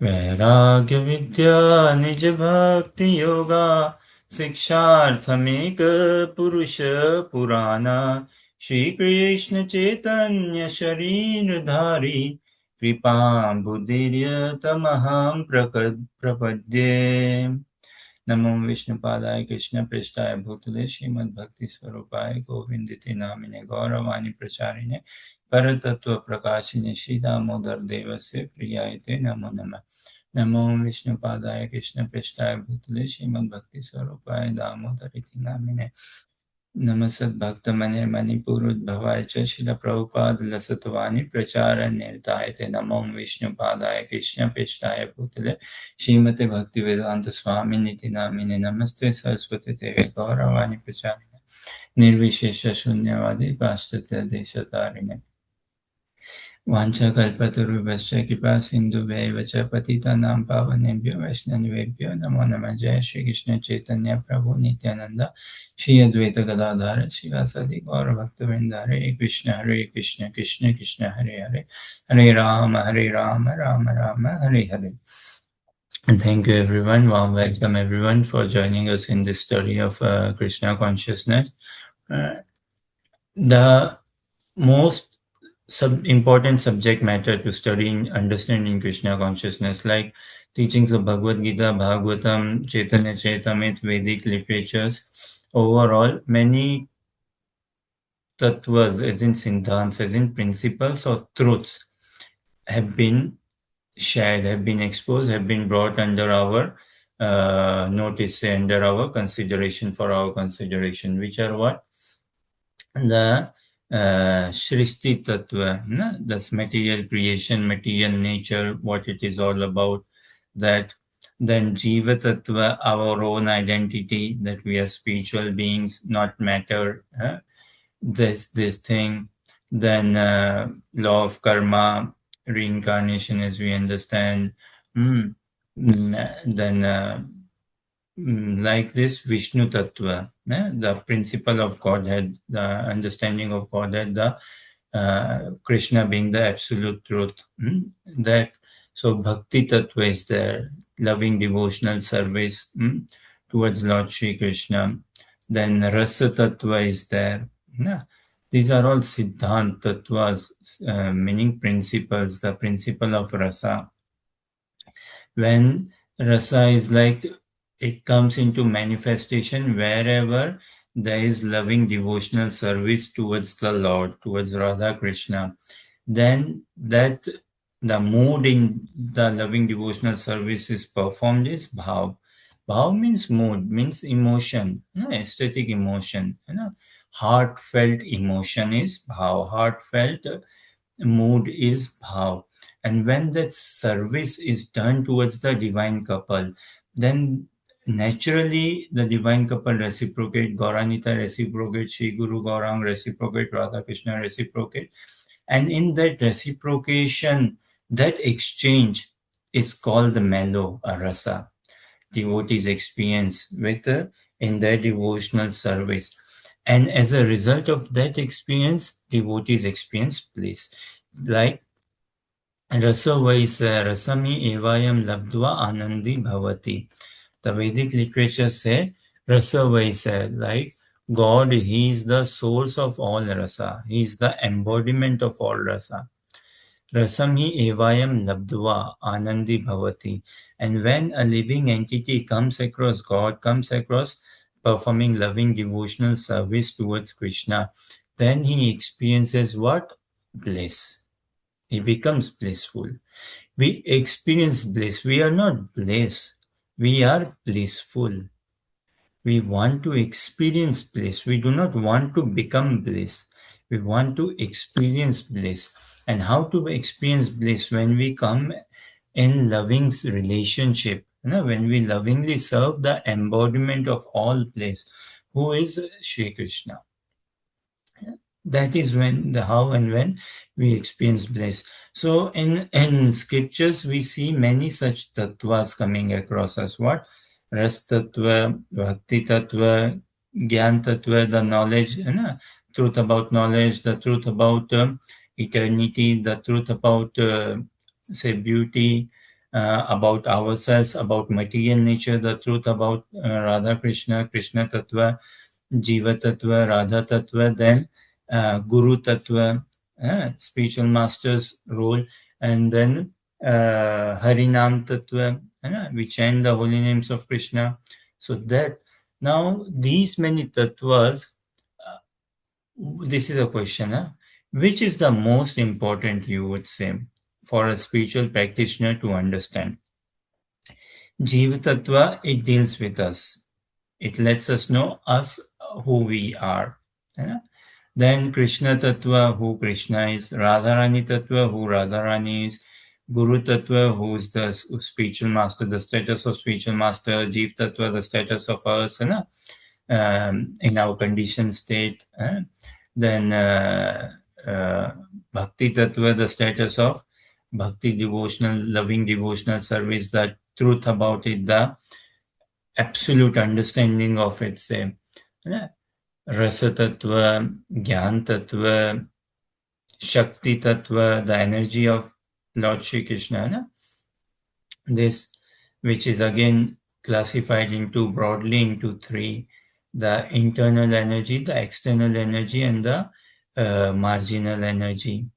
वैराग्य विद्या निज भक्ति योगा शिक्षार्थमेक पुरुष पुराना श्री कृष्ण चैतन्य शरीरधारी कृपा बुद्धिर्यतमहं प्रपद्ये। नमो विष्णुपादाय कृष्ण पृष्ठाय भूतले श्रीमद्भक्ति स्वरूपाय गोविंदिति नामिने गौरवाणी प्रचारिणे परतत्व प्रकाशिने श्री दामोदर देवस्य प्रियाय ते नमो नमः। नमो विष्णुपादाय कृष्ण पृष्ठाय भूतले श्रीमद्भक्ति स्वरूपाय दामोदर इति नामिने नमस्सद्भक्तमने मणिपुरोद्भवाय च शिलप्रभुपाद लसत्वानि प्रचारनिरताय ते नमो विष्णुपादाय कृष्णपृष्ठाय भूतले श्रीमते भक्तिवेदांत स्वामिनिति नामिने नमस्ते सरस्वती देवे गौरवाणी प्रचारिणे निर्विशेष शून्यवादी पाश्चात्य देशतारिणे वाञ्छाकल्पतरुभ्यश्च कृपा सिन्धुभ्यैव च पतितानां पावनेभ्यो वैष्णवेभ्यो नमो नमः। जय श्री कृष्ण चैतन्य प्रभु नित्यानंद श्री अद्वैत गदाधर शिवासादि गौर भक्तवृंद हरे Krishna Krishna Krishna Hare Hare Hare Ram Ram Ram Hare Hare. And thank you everyone. Warm welcome everyone for joining us in this study of Krishna consciousness. The most important subject matter to study in understanding Krishna consciousness, like teachings of Bhagavad Gita, Bhagavatam, Chaitanya Charitamrita, Vedic literatures. Overall, many tattvas, as in siddhants, as in principles or truths, have been shared, have been exposed, have been brought under our notice, under our consideration, for our consideration, which are what? The Shrishti Tattva, that's material creation, material nature, what it is all about. That then Jiva Tattva, our own identity, that we are spiritual beings, not matter. This thing. Then law of karma, reincarnation, as we understand. Then like this Vishnu Tattva, the principle of Godhead, the understanding of Godhead, the Krishna being the absolute truth. That so Bhakti Tattva is there, loving devotional service towards Lord Shri Krishna. Then Rasa Tattva is there. These are all Siddhant Tattvas, meaning principles, the principle of Rasa. When Rasa is like, it comes into manifestation wherever there is loving devotional service towards the Lord, towards Radha Krishna, then that the mood in the loving devotional service is performed is bhav. Bhav means mood, means emotion, aesthetic emotion, heartfelt emotion is bhav, heartfelt mood is bhav. And when that service is done towards the divine couple, then naturally the divine couple reciprocate, Gauranita reciprocate, Shri Guru Gaurang reciprocate, Radha Krishna reciprocate. And in that reciprocation, that exchange is called the mellow, or rasa. Devotees experience with in their devotional service. And as a result of that experience, devotees experience bliss. Like Rasavaisa Rasami Evayam Labdva Anandi Bhavati. The Vedic literature say Rasavaisa, like God, He is the source of all rasa. He is the embodiment of all rasa. Rasami evayam labdva anandi bhavati. And when a living entity comes across God, comes across performing loving devotional service towards Krishna, then he experiences what? Bliss. He becomes blissful. We experience bliss. We are not bliss. We are blissful. We want to experience bliss. We do not want to become bliss. We want to experience bliss. And how to experience bliss? When we come in loving relationship, when we lovingly serve the embodiment of all bliss, who is Shri Krishna. That is when the how and when we experience bliss. So in scriptures we see many such tattvas coming across us. What? Ras tattva, bhakti tattva, gyan tattva, the knowledge, truth about knowledge, the truth about eternity, the truth about say beauty, about ourselves, about material nature, the truth about Radha Krishna, Krishna Tattva, Jiva Tattva, Radha Tattva, then Guru Tattva, spiritual master's role, and then Harinam Tattva, we chant the holy names of Krishna. So that now these many tattvas, this is a question, which is the most important, you would say, for a spiritual practitioner to understand? Jiva Tattva, it deals with us. It lets us know us, who we are. है. Then Krishna Tattva, who Krishna is. Radharani Tattva, who Radharani is. Guru Tattva, who is the spiritual master, the status of spiritual master. Jeev Tattva, the status of us, in our conditioned state. Then Bhakti Tattva, the status of bhakti, devotional, loving devotional service, the truth about it, the absolute understanding of it, say. Rasa Tattva, Gyan Tattva, Shakti Tattva, the energy of Lord Shri Krishna. This, which is again classified into broadly into three: the internal energy, the external energy, and the marginal energy.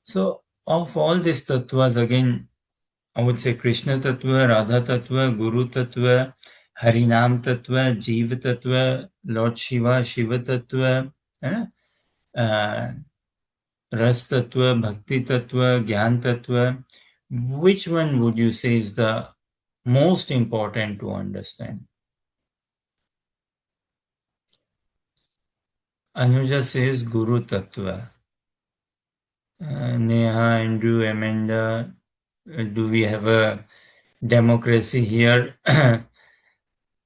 So, of all these tattvas, again, I would say Krishna Tattva, Radha Tattva, Guru Tattva, Harinam Tattva, Jiva Tattva, Lord Shiva, Shiva Tattva, Ras Tattva, Bhakti Tattva, Gyan Tattva. Which one would you say is the most important to understand? Anuja says Guru Tattva. Neha, Andrew, Amanda, do we have a democracy here?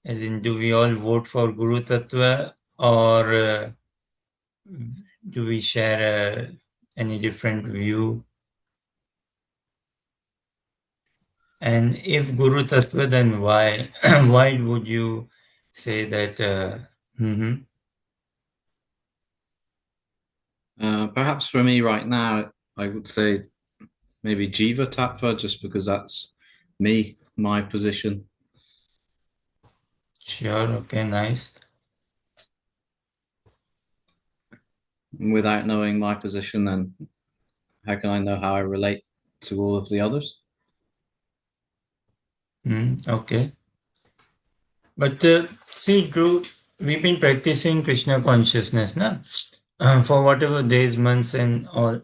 As in, do we all vote for Guru Tattva, or do we share any different view? And if Guru Tattva, then why? Why would you say that? Perhaps for me right now, I would say maybe Jiva Tattva, just because that's me, my position. Sure, okay, nice. Without knowing my position, then how can I know how I relate to all of the others? Okay. But see, Drew, we've been practicing Krishna consciousness, for whatever days, months, and all.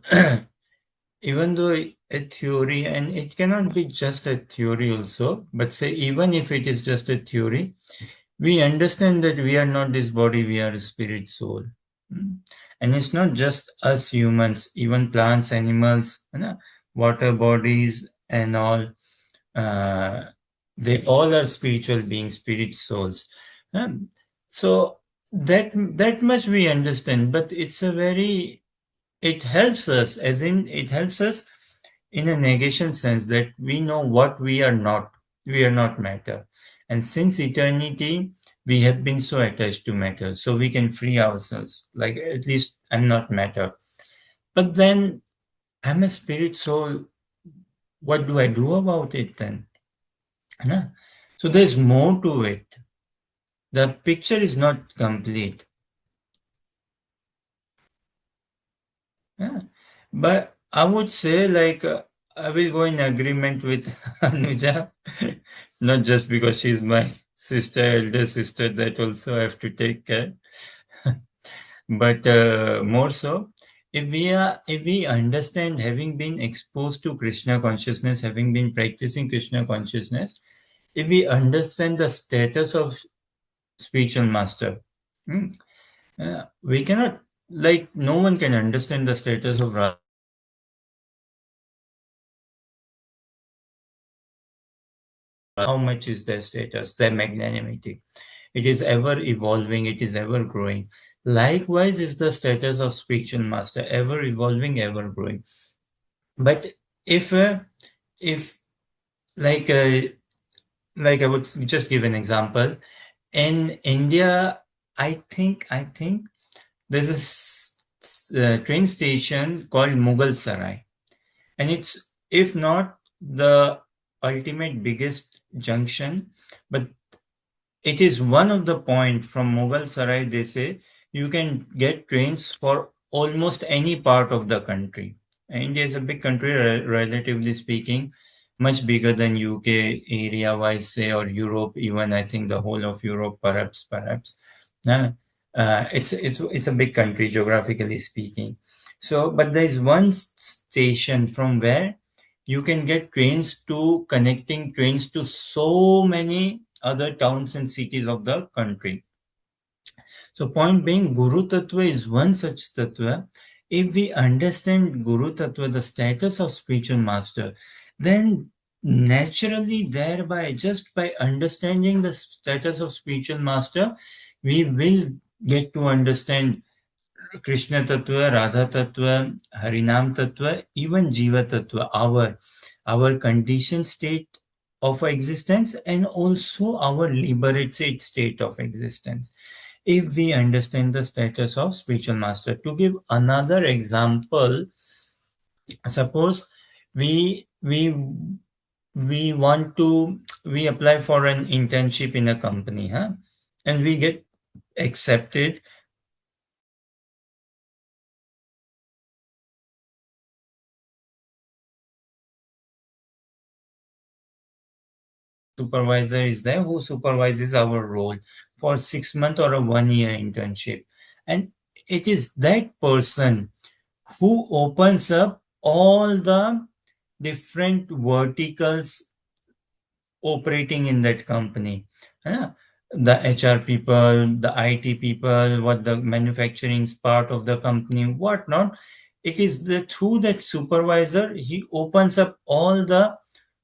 Even though a theory, and it cannot be just a theory also, but say even if it is just a theory, we understand that we are not this body, we are a spirit soul. And it's not just us humans, even plants, animals, water bodies, and all. They all are spiritual beings, spirit souls. So that much we understand, but it's a very, it helps us, as in it helps us in a negation sense, that we know what we are not. We are not matter. And since eternity, we have been so attached to matter, so we can free ourselves. Like, at least I'm not matter. But then I'm a spirit soul. What do I do about it then? So there's more to it. The picture is not complete. Yeah. But I would say, like, I will go in agreement with Anuja, not just because she's my sister, elder sister, that also I have to take care, but more so, if we understand, having been exposed to Krishna consciousness, having been practicing Krishna consciousness, if we understand the status of spiritual master, we cannot, like, no one can understand the status of Radha. How much is their status, their magnanimity. It is ever evolving, it is ever growing. Likewise is the status of spiritual master, ever evolving, ever growing. But if, if like, like I would just give an example. In India, I think there's a train station called Mughal Sarai, and it's, if not the ultimate biggest junction, but it is one of the point from Mughal Sarai. They say you can get trains for almost any part of the country. India is a big country, relatively speaking, much bigger than UK area-wise, say, or Europe. Even I think the whole of Europe, perhaps. Uh, it's a big country geographically speaking. So, but there is one station from where you can get connecting trains to so many other towns and cities of the country. So point being, Guru Tattva is one such Tattva. If we understand Guru Tattva, the status of spiritual master, then naturally thereby, just by understanding the status of spiritual master, we will get to understand Krishna Tattva, Radha Tattva, Harinam Tattva, even Jiva Tattva, our conditioned state of existence and also our liberated state of existence. If we understand the status of spiritual master. To give another example, suppose we want to we apply for an internship in a company, huh? And we get accepted. Supervisor is there who supervises our role for 6 month or a 1 year internship, and it is that person who opens up all the different verticals operating in that company. Yeah. The HR people, the IT people, what the manufacturing is part of the company, what not. It is through that supervisor, he opens up all the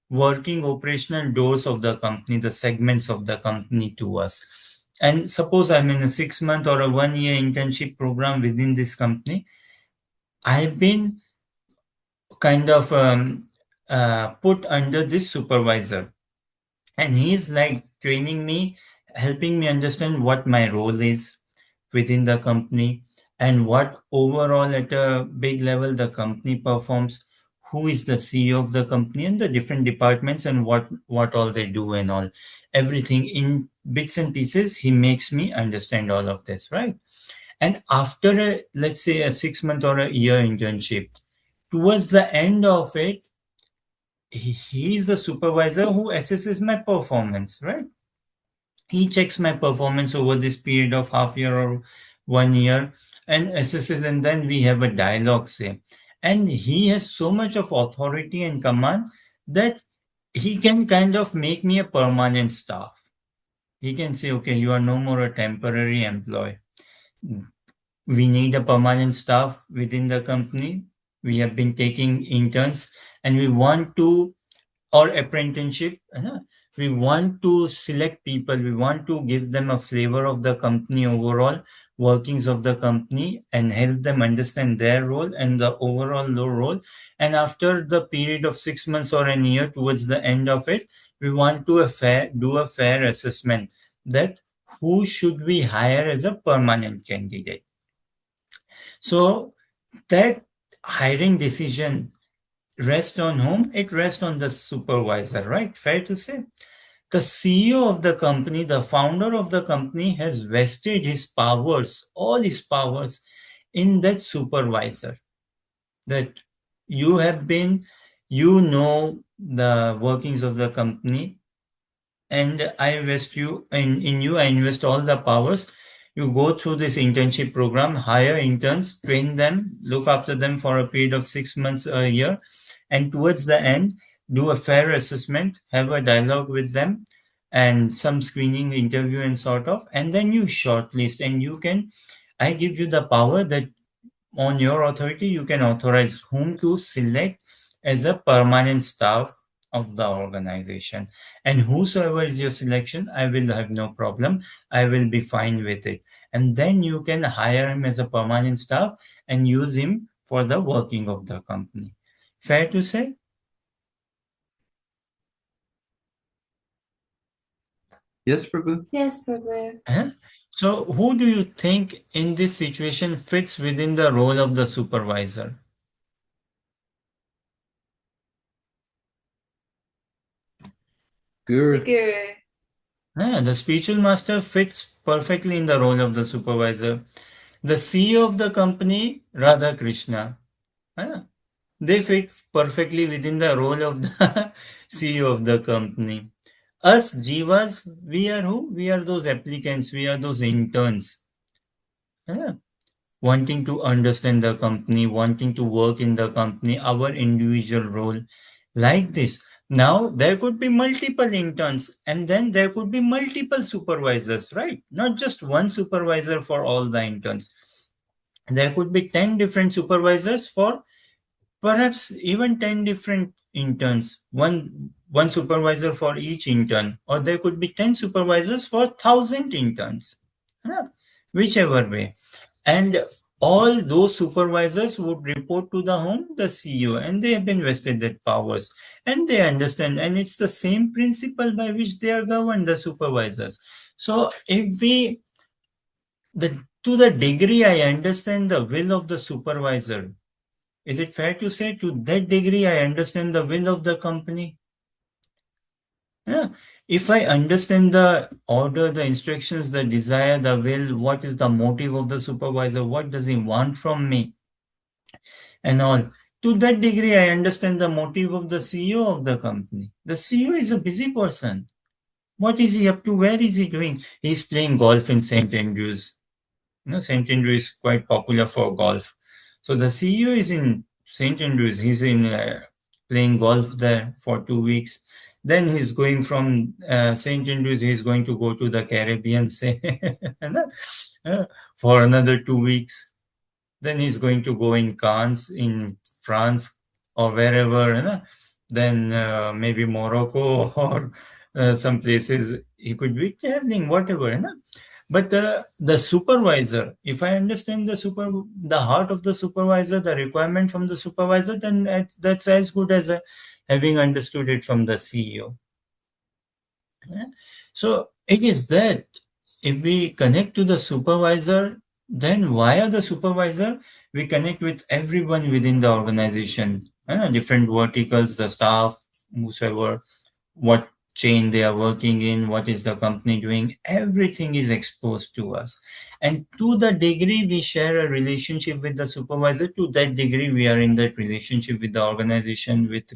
working operational doors of the company, the segments of the company to us. And suppose I'm in a 6 month or a 1 year internship program within this company, I've been kind of put under this supervisor, and he's like training me, helping me understand what my role is within the company and what overall at a big level the company performs, who is the CEO of the company and the different departments and what all they do and all, everything in bits and pieces. He makes me understand all of this, right? And after let's say a 6 month or a year internship, towards the end of it, he is the supervisor who assesses my performance, right? He checks my performance over this period of half year or 1 year and assesses, and then we have a dialogue, say. And he has so much of authority and command that he can kind of make me a permanent staff. He can say, okay, you are no more a temporary employee. We need a permanent staff within the company. We have been taking interns and we want to, or apprenticeship, we want to select people, we want to give them a flavor of the company overall workings of the company and help them understand their role and the overall low role. And after the period of 6 months or a year, towards the end of it, we want to do a fair assessment that who should we hire as a permanent candidate. So that hiring decision rests on whom? It rests on the supervisor, right? Fair to say. The CEO of the company, the founder of the company, has vested his powers, all his powers, in that supervisor. That you have been, you know the workings of the company, and I invest in you, I invest all the powers. You go through this internship program, hire interns, train them, look after them for a period of 6 months, a year, and towards the end, do a fair assessment, have a dialogue with them, and some screening interview and sort of, and then you shortlist, and you can, I give you the power that on your authority, you can authorize whom to select as a permanent staff of the organization. And whosoever is your selection, I will have no problem. I will be fine with it. And then you can hire him as a permanent staff and use him for the working of the company. Fair to say? Yes, Prabhu. Yes, Prabhu. Huh? So, who do you think in this situation fits within the role of the supervisor? Guru. The guru. The spiritual master fits perfectly in the role of the supervisor. The CEO of the company, Radha Krishna. They fit perfectly within the role of the CEO of the company. Us Jivas, we are who? We are those applicants, we are those interns. Yeah. Wanting to understand the company, wanting to work in the company, our individual role, like this. Now, there could be multiple interns and then there could be multiple supervisors, right? Not just one supervisor for all the interns. There could be 10 different supervisors for perhaps even 10 different interns, one supervisor for each intern, or there could be 10 supervisors for 1,000 interns. Yeah, whichever way. And all those supervisors would report to the home, the CEO, and they have been vested that powers. And they understand, and it's the same principle by which they are governed, the supervisors. So if we to the degree I understand the will of the supervisor, is it fair to say to that degree I understand the will of the company? Yeah. If I understand the order, the instructions, the desire, the will, what is the motive of the supervisor, what does he want from me, and all. To that degree, I understand the motive of the CEO of the company. The CEO is a busy person. What is he up to? Where is he doing? He's playing golf in St. Andrews. St. Andrews is quite popular for golf. So the CEO is in St. Andrews. He's in playing golf there for 2 weeks. Then he's going from St. Andrews. He's going to go to the Caribbean, say, for another 2 weeks. Then he's going to go in Cannes in France or wherever. Then maybe Morocco or some places he could be traveling, whatever. But the supervisor, if I understand the heart of the supervisor, the requirement from the supervisor, then that's as good as having understood it from the CEO. Yeah. So it is that if we connect to the supervisor, then via the supervisor, we connect with everyone within the organization, different verticals, the staff, whosoever, what chain they are working in, what is the company doing, everything is exposed to us. And to the degree we share a relationship with the supervisor, to that degree we are in that relationship with the organization, with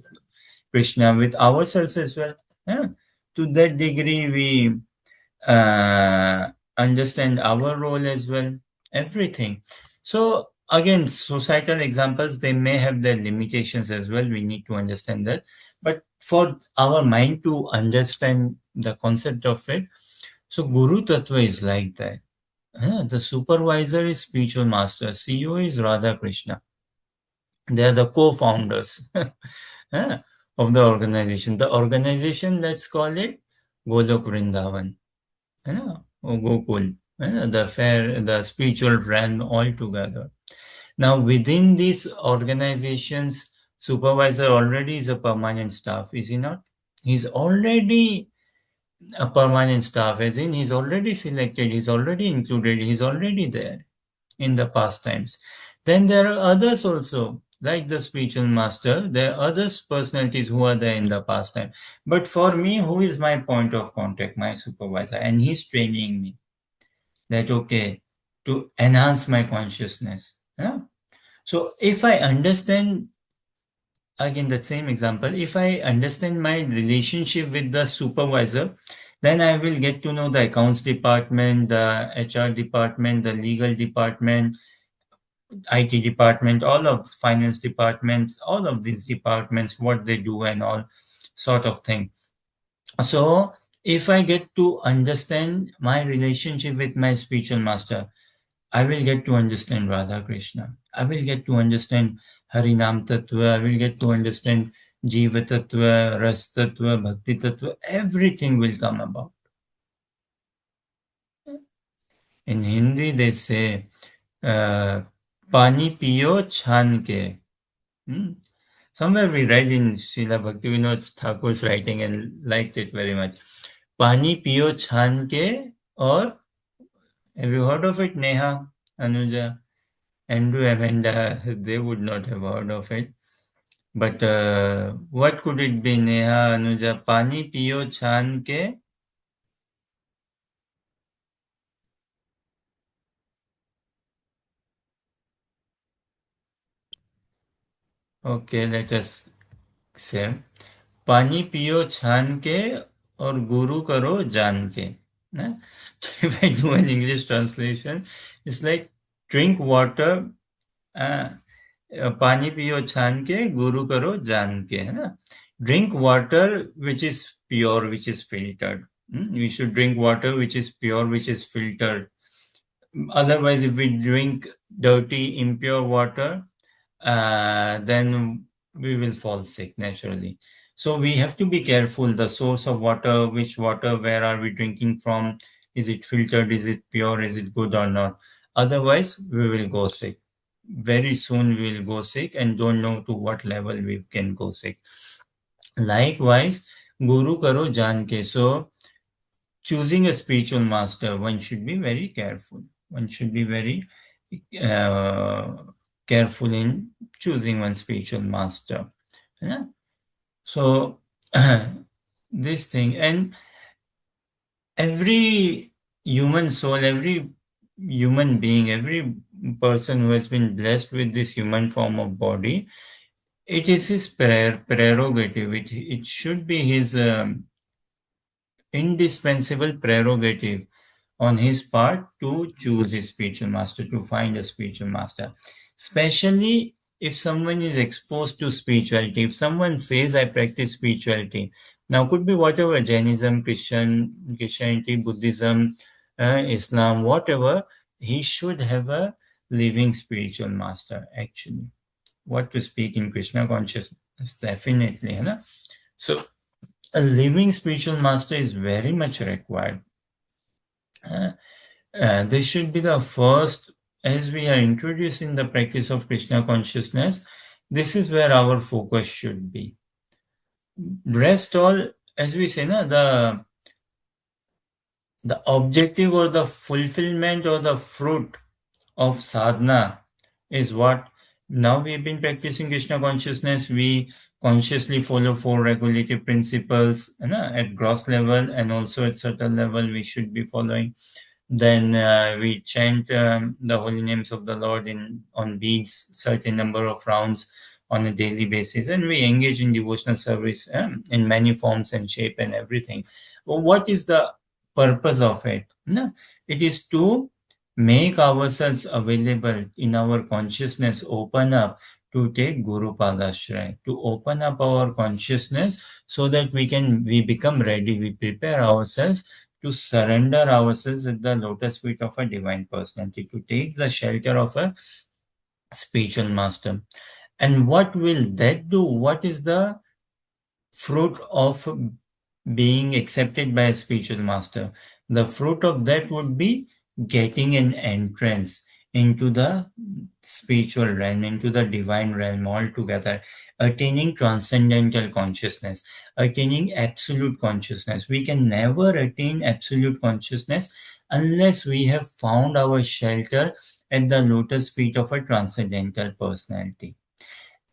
Krishna, with ourselves as well. Yeah. To that degree we understand our role as well, everything. So again, societal examples, they may have their limitations as well. We need to understand that. But for our mind to understand the concept of it, so Guru Tattva is like that. The supervisor is spiritual master, CEO is Radha Krishna. They are the co-founders of the organization. The organization, let's call it Golok Vrindavan. Or Gokul, the spiritual realm altogether. Now, within these organizations, supervisor already is a permanent staff, is he not? He's already a permanent staff, as in he's already selected, he's already included, he's already there in the past times. Then there are others also, like the spiritual master. There are other personalities who are there in the past time. But for me, who is my point of contact? My supervisor. And he's training me that, okay, to enhance my consciousness. Yeah? So if I understand, again, that same example, if I understand my relationship with the supervisor, then I will get to know the accounts department, the HR department, the legal department, IT department, all of finance departments, all of these departments, what they do and all sort of thing. So if I get to understand my relationship with my spiritual master, I will get to understand Radha Krishna. I will get to understand Harinam Tattva. I will get to understand Jiva Tattva, Ras Tattva, Bhakti Tattva. Everything will come about. In Hindi, they say, Pani piyo chan ke. Somewhere we read in Srila Bhaktivinoda Thakur's writing and liked it very much. Pani piyo chan ke, or have you heard of it, Neha, Anuja, Andrew, Amanda? They would not have heard of it. But what could it be, Neha, Anuja? Pani piyo chan ke. Okay, let us say. पानी पियो छान के और गुरु करो जान के. ना? If I do an English translation, it's like drink water, uh, पानी पियो छान के गुरु करो जान के, है ना? Drink water which is pure, which is filtered. We should drink water which is pure, which is filtered. Otherwise, if we drink dirty, impure water, then we will fall sick naturally. So we have to be careful. The source of water, which water, where are we drinking from? Is it filtered? Is it pure? Is it good or not? Otherwise, we will go sick. Very soon we will go sick and don't know to what level we can go sick. Likewise, Guru Karo Jan ke. So choosing a spiritual master, one should be very careful. One should be very uh, careful in choosing one spiritual master. Yeah? So, this thing, and every human soul, every human being, every person who has been blessed with this human form of body, it is his prerogative. It should be his indispensable prerogative on his part to choose a spiritual master, to find a spiritual master. Especially if someone is exposed to spirituality, if someone says, I practice spirituality, now could be whatever, Jainism, Christianity, Buddhism, Islam, whatever, he should have a living spiritual master, actually. What to speak in Krishna consciousness, definitely. You know? So, a living spiritual master is very much required. Uh, this should be the first, as we are introducing the practice of Krishna consciousness, this is where our focus should be. Rest all, as we say, na, the objective or the fulfillment or the fruit of sadhana is what. Now we've been practicing Krishna consciousness, we consciously follow four regulative principles, at gross level, and also at certain level we should be following. Then we chant the holy names of the Lord in on beads, certain number of rounds on a daily basis, and we engage in devotional service in many forms and shape and everything. Well, what is the purpose of it? No, it is to make ourselves available in our consciousness, open up to take Guru Padashray, to open up our consciousness so that we become ready, we prepare ourselves to surrender ourselves at the lotus feet of a divine personality, to take the shelter of a spiritual master. And what will that do? What is the fruit of being accepted by a spiritual master? The fruit of that would be getting an entrance into the spiritual realm, into the divine realm altogether, attaining transcendental consciousness, attaining absolute consciousness. We can never attain absolute consciousness unless we have found our shelter at the lotus feet of a transcendental personality.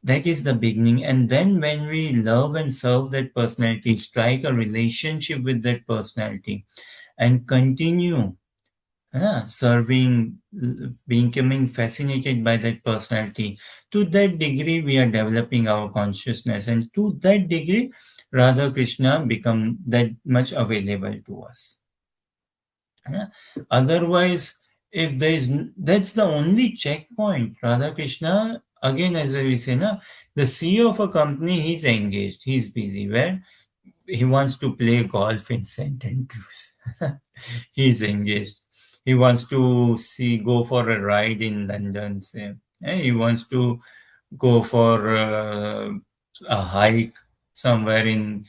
That is the beginning. And then when we love and serve that personality, strike a relationship with that personality, and continue serving, becoming fascinated by that personality, to that degree we are developing our consciousness, and to that degree Radha Krishna become that much available to us. Yeah. Otherwise, if there is, that's the only checkpoint. Radha Krishna, again, as we say, na, the CEO of a company, he's engaged, he's busy. Where he wants to play golf in St. Andrews. He's engaged. He wants to go for a ride in London. Say. He wants to go for a hike somewhere in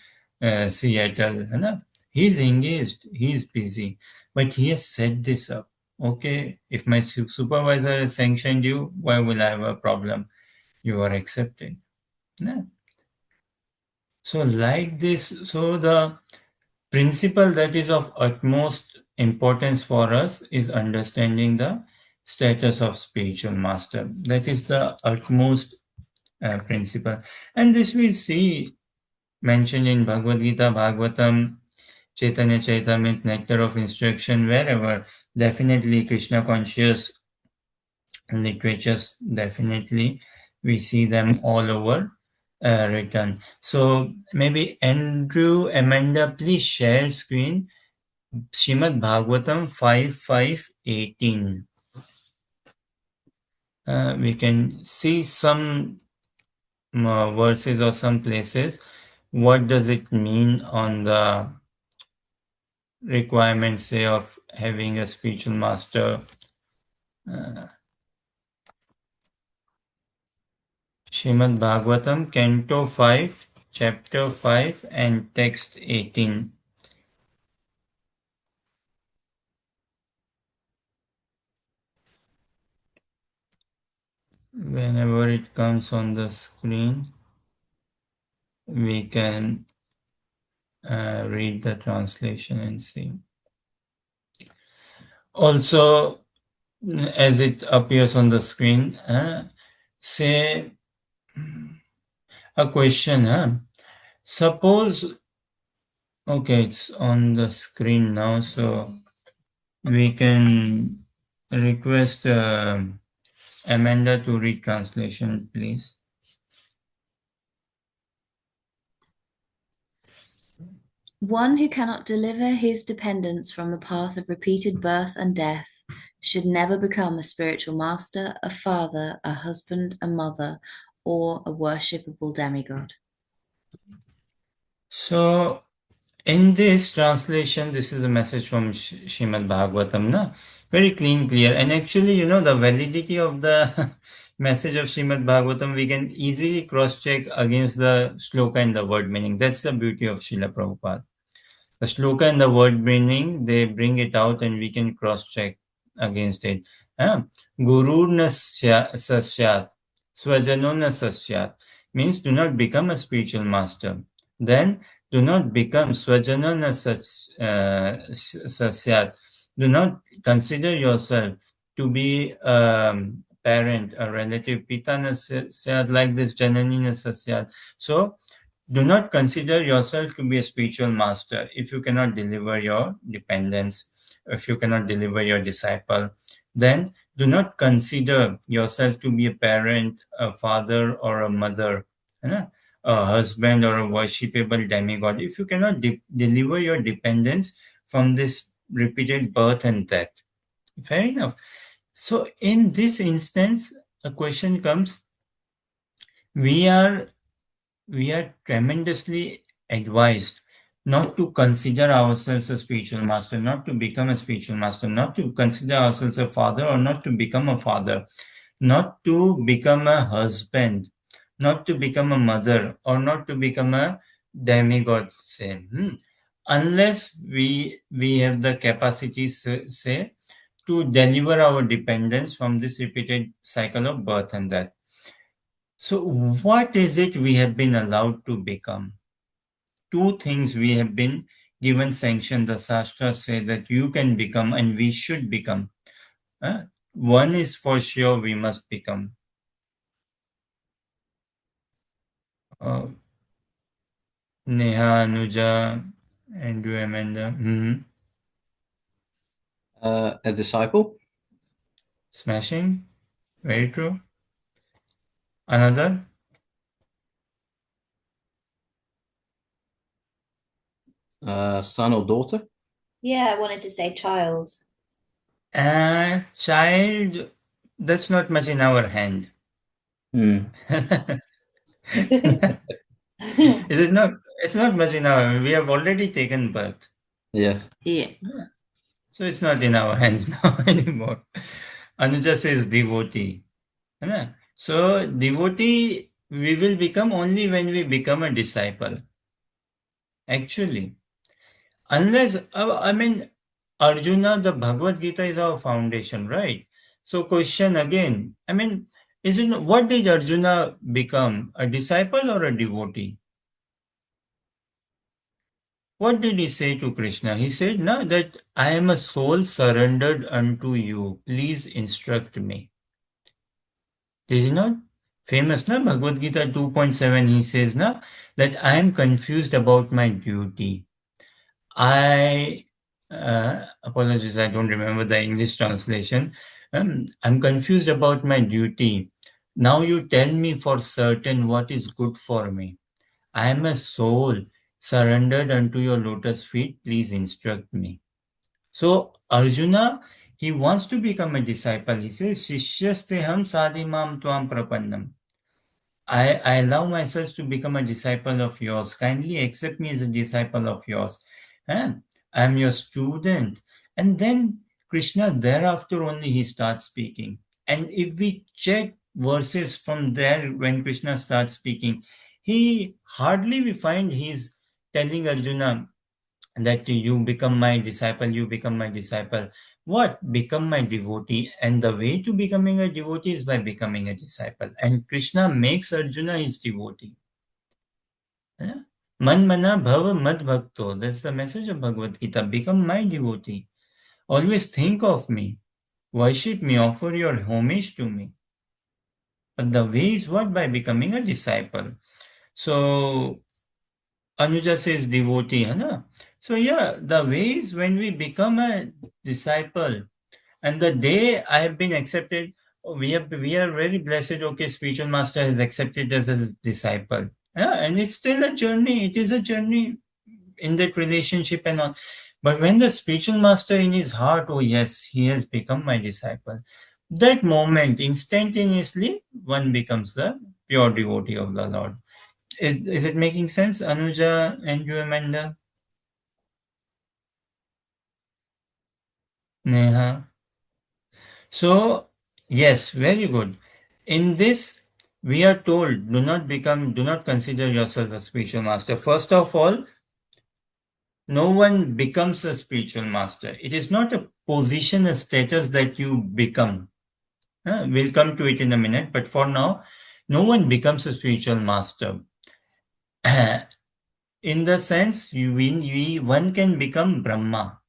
Seattle. You know? He's engaged, he's busy, but he has set this up. Okay, if my supervisor has sanctioned you, why will I have a problem? You are accepted. No. So, like this, so the principle that is of utmost importance for us is understanding the status of spiritual master. That is the utmost principle. And this we see mentioned in Bhagavad Gita, Bhagavatam, Chaitanya Charitamrita, Nectar of Instruction, wherever. Definitely Krishna conscious literatures, definitely we see them all over written. So maybe Andrew, Amanda, please share screen Srimad Bhagavatam 5.5.18. We can see some verses or some places. What does it mean on the requirements, say, of having a spiritual master? Srimad Bhagavatam, Canto 5, Chapter 5 and Text 18. Whenever it comes on the screen, we can read the translation and see. Also, as it appears on the screen, say a question. Suppose, okay, it's on the screen now, so we can request Amanda to read translation, please. One who cannot deliver his dependents from the path of repeated birth and death should never become a spiritual master, a father, a husband, a mother, or a worshipable demigod. So, in this translation, this is a message from Srimad Bhagavatam, na? Very clean, clear. And actually, the validity of the message of Srimad Bhagavatam, we can easily cross-check against the shloka and the word meaning. That's the beauty of Srila Prabhupada. The shloka and the word meaning, they bring it out and we can cross-check against it. Guru na sasyat, swajano na sasyat, means do not become a spiritual master. Then do not become swajano na sasyat. Do not consider yourself to be a parent, a relative, pita na sasyat, like this janani na sasyat. So, do not consider yourself to be a spiritual master if you cannot deliver your dependents, if you cannot deliver your disciple. Then do not consider yourself to be a parent, a father, or a mother, a husband, or a worshipable demigod. If you cannot deliver your dependents from this repeated birth and death. Fair enough. So, in this instance, a question comes, we are tremendously advised not to consider ourselves a spiritual master, not to become a spiritual master, not to consider ourselves a father or not to become a father, not to become a husband, not to become a mother, or not to become a demigod, say. Unless we have the capacity, say, to deliver our dependence from this repeated cycle of birth and death. So, what is it we have been allowed to become? Two things we have been given sanction. The Shastras say that you can become and we should become. One is for sure we must become. Neha, Anuja, Andrew, Amanda. A disciple. Smashing. Very true. Another? Son or daughter. Yeah, I wanted to say child. Child, that's not much in our hand. Is it not? It's not much in our. We have already taken birth. Yes. Yeah. So it's not in our hands now anymore. Anuja says devotee. So devotee we will become only when we become a disciple. Actually. Unless, I mean, Arjuna, the Bhagavad Gita is our foundation, right? So question again, I mean, what did Arjuna become? A disciple or a devotee? What did he say to Krishna? He said, no, that I am a soul surrendered unto you. Please instruct me. Did he not? famous, na, Bhagavad Gita 2.7, he says, na, that I am confused about my duty. I apologize, I don't remember the English translation. I'm confused about my duty. Now you tell me for certain what is good for me. I am a soul surrendered unto your lotus feet. Please instruct me. So Arjuna, he wants to become a disciple. He says, Shishyasteham sadhimam tvam prapannam. I allow myself to become a disciple of yours. Kindly accept me as a disciple of yours. And I'm your student. And then Krishna, thereafter only he starts speaking. And if we check verses from there when Krishna starts speaking, he hardly we find he's telling Arjuna, that you become my disciple, you become my disciple. What? Become my devotee. And the way to becoming a devotee is by becoming a disciple. And Krishna makes Arjuna his devotee. Yeah? Man mana bhava mad bhakto. That's the message of Bhagavad Gita. Become my devotee. Always think of me. Worship me. Offer your homage to me. But the way is what? By becoming a disciple. So Anuja says devotee, है ना? So yeah, the way is when we become a disciple, and the day I have been accepted, we are very blessed. Okay, spiritual master has accepted us as a disciple. Yeah, and it's still a journey. It is a journey in that relationship and all. But when the spiritual master in his heart, oh yes, he has become my disciple. That moment, instantaneously, one becomes the pure devotee of the Lord. Is it making sense, Anuja and you, Amanda? Neha? So, yes, very good. In this, we are told, do not consider yourself a spiritual master. First of all, no one becomes a spiritual master. It is not a position, a status that you become. We'll come to it in a minute, but for now, no one becomes a spiritual master. In the sense, one can become Brahma.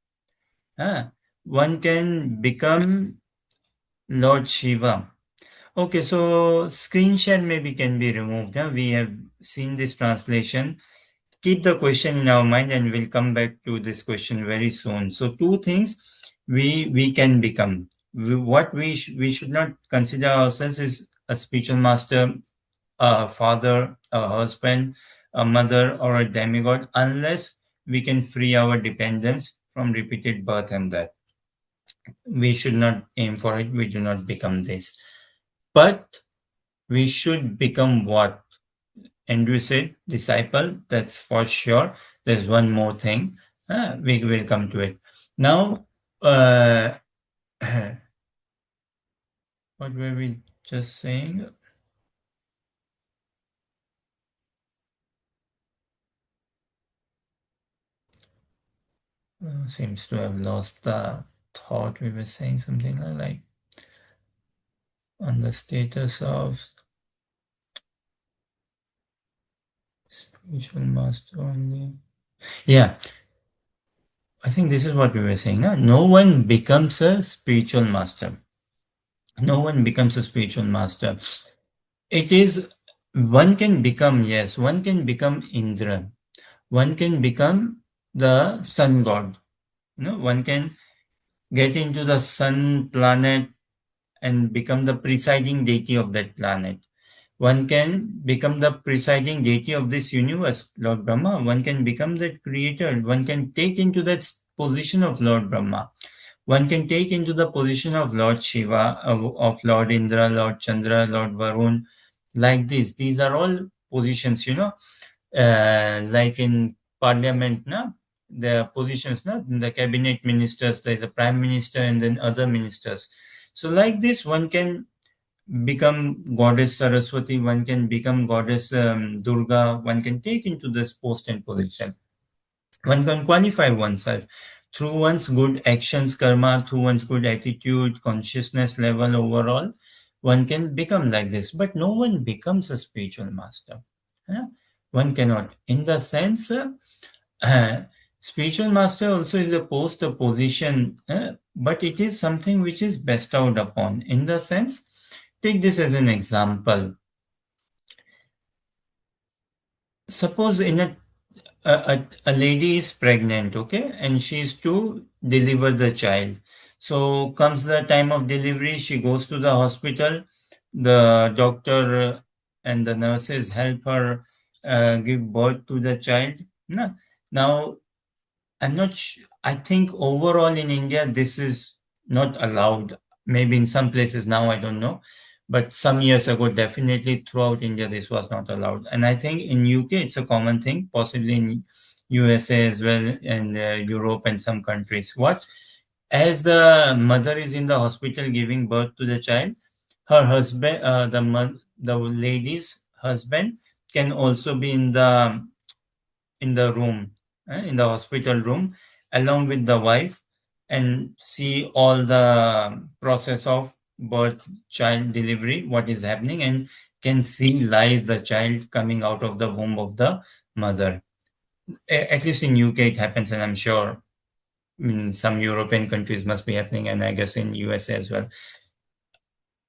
One can become Lord Shiva. Okay, so screen share maybe can be removed. We have seen this translation. Keep the question in our mind and we'll come back to this question very soon. So two things we can become. What we should not consider ourselves is a spiritual master, a father, a husband, a mother, or a demigod unless we can free our dependence from repeated birth and death. We should not aim for it. We do not become this. But we should become what? Andrew said, disciple. That's for sure. There's one more thing. We will come to it. Now, what were we just saying? Seems to have lost the thought. We were saying something like on the status of spiritual master only. Yeah, I think this is what we were saying. No one becomes a spiritual master. No one becomes a spiritual master. It is, one can become, yes, one can become Indra. One can become the sun god. One can get into the sun planet and become the presiding deity of that planet. One can become the presiding deity of this universe, Lord Brahma. One can become that creator. One can take into that position of Lord Brahma. One can take into the position of Lord Shiva, of Lord Indra, Lord Chandra, Lord Varun, like this. These are all positions, like in parliament, the positions, in the cabinet ministers, there is a prime minister and then other ministers. So like this, one can become goddess Saraswati, one can become goddess Durga, one can take into this post and position. One can qualify oneself through one's good actions, karma, through one's good attitude, consciousness level overall. One can become like this, but no one becomes a spiritual master. One cannot. In the sense, spiritual master also is a post, a position, but it is something which is bestowed upon. In the sense, take this as an example. suppose a lady is pregnant, okay, and she's to deliver the child. So comes the time of delivery, she goes to the hospital. The doctor and the nurses help her give birth to the child. No. Now, I think overall in India, this is not allowed. Maybe in some places now, I don't know. But some years ago, definitely throughout India, this was not allowed. And I think in UK, it's a common thing, possibly in USA as well, and Europe and some countries. What? As the mother is in the hospital giving birth to the child, her husband, the lady's husband, can also be in the room, in the hospital room, along with the wife, and see all the process of birth, child delivery, what is happening, and can see live the child coming out of the womb of the mother. At least in UK it happens, and I'm sure in some European countries must be happening, and I guess in USA as well.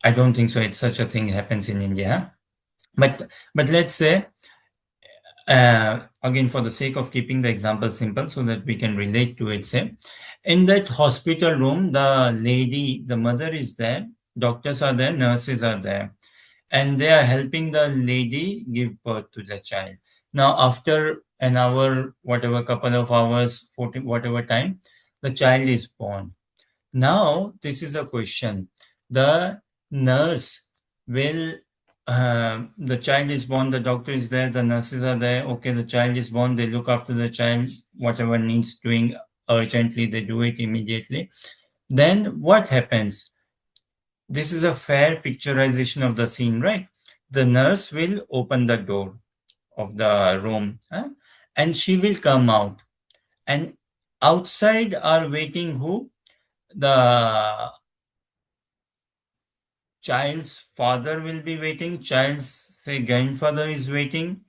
I don't think so. It's such a thing happens in India, but let's say again, for the sake of keeping the example simple so that we can relate to it, say, in that hospital room, the mother is there, doctors are there, nurses are there, and they are helping the lady give birth to the child. Now, after an hour, whatever, couple of hours, 40, whatever time, the child is born. Now, this is a question. The nurse will, the child is born, the doctor is there, the nurses are there. Okay, the child is born, they look after the child, whatever needs doing urgently, they do it immediately. Then what happens? This is a fair picturization of the scene, right? The nurse will open the door of the room, and she will come out. And outside are waiting who? The child's father will be waiting, child's say grandfather is waiting,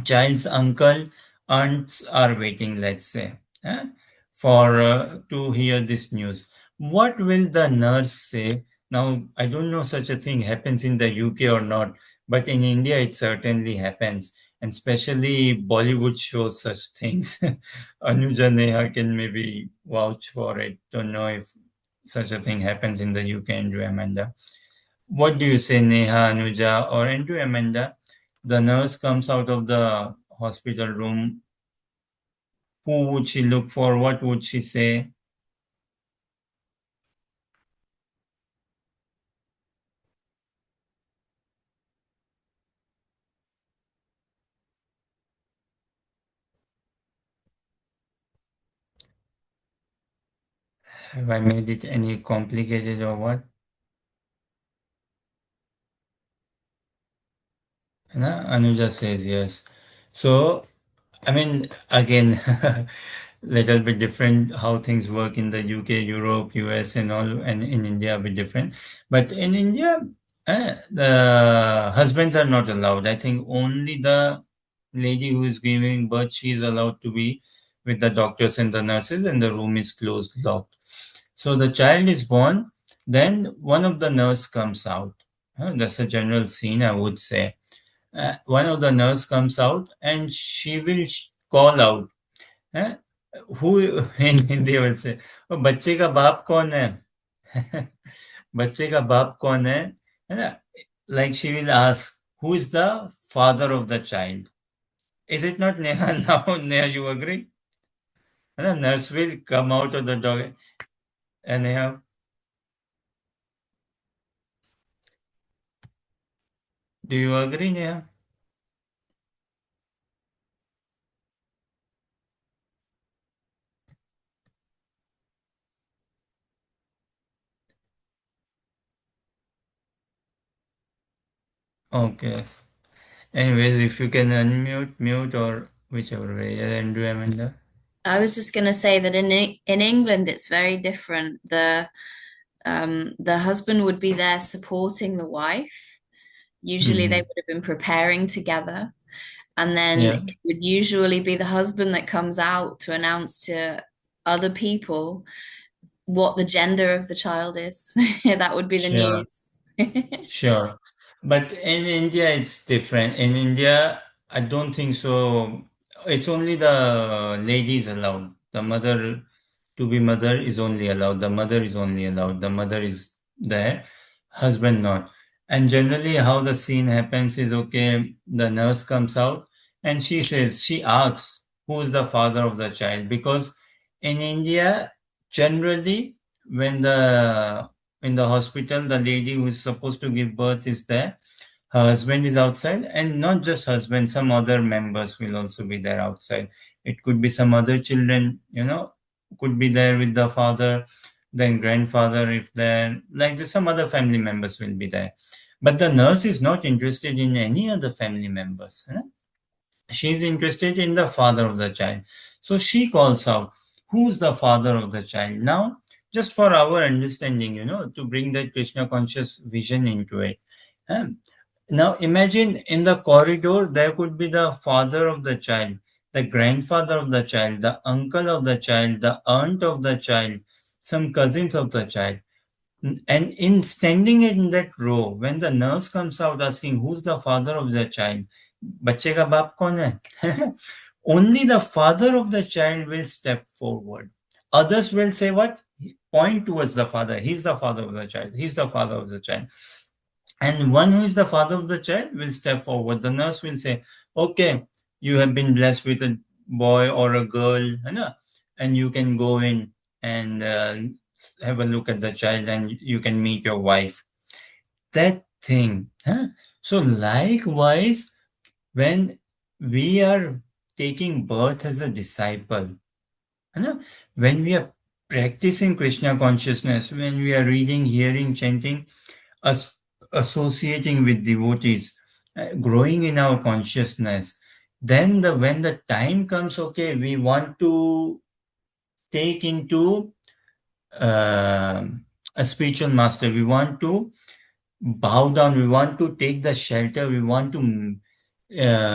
child's uncle, aunts are waiting, let's say, eh, for to hear this news. What will the nurse say? Now, I don't know such a thing happens in the UK or not, but in India it certainly happens, and especially Bollywood shows such things. Anuja Neha can maybe vouch for it. Don't know if such a thing happens in the UK, and Amanda. What do you say, Neha, Anuja, or Andrew, Amanda? The nurse comes out of the hospital room. Who would she look for? What would she say? Have I made it any complicated or what? Anuja says yes. So, I mean, again, little bit different how things work in the UK, Europe, US, and all, and in India a bit different. But in India, the husbands are not allowed. I think only the lady who is giving birth, she is allowed to be with the doctors and the nurses, and the room is closed, locked. So the child is born, then one of the nurse comes out. That's a general scene, I would say. One of the nurse comes out and she will call out, eh, who in Hindi will say, "ओ बच्चे का बाप कौन है?" बच्चे का बाप कौन है ना? Like she will ask, who is the father of the child? Is it not, Neha? Now, Neha, you agree? And the nurse will come out of the dog, and Neha, do you agree, Neha? Okay. Anyways, if you can unmute, mute, or whichever way, yeah, and do Amanda. I was just going to say that in England it's very different. The husband would be there supporting the wife. Usually they Hmm. would have been preparing together, and then Yeah, it would usually be the husband that comes out to announce to other people what the gender of the child is. That would be the sure. news. Sure. But in India, it's different. In India, I don't think so. It's only the ladies allowed. The mother to be mother is only allowed. The mother is only allowed. The mother is there, husband not. And generally, how the scene happens is okay. The nurse comes out and she asks, who is the father of the child? Because in India, generally, when the in the hospital, the lady who is supposed to give birth is there, her husband is outside, and not just husband, some other members will also be there outside. It could be some other children, could be there with the father, then grandfather if there, like this, some other family members will be there. But the nurse is not interested in any other family members. She is interested in the father of the child. So she calls out, who's the father of the child? Now, just for our understanding, to bring that Krishna conscious vision into it. um, Now imagine in the corridor, there could be the father of the child, the grandfather of the child, the uncle of the child, the aunt of the child, some cousins of the child. And in standing in that row, when the nurse comes out asking who's the father of the child, बच्चे का बाप कौन है? Only the father of the child will step forward. Others will say what? Point towards the father. He's the father of the child. He's the father of the child. And one who is the father of the child will step forward. The nurse will say, okay, you have been blessed with a boy or a girl, and you can go in and have a look at the child and you can meet your wife. That thing. So likewise, when we are taking birth as a disciple, when we are practicing Krishna consciousness, when we are reading, hearing, chanting, us associating with devotees, growing in our consciousness, then when the time comes, okay, we want to take into uh, a spiritual master, we want to bow down, we want to take the shelter, we want to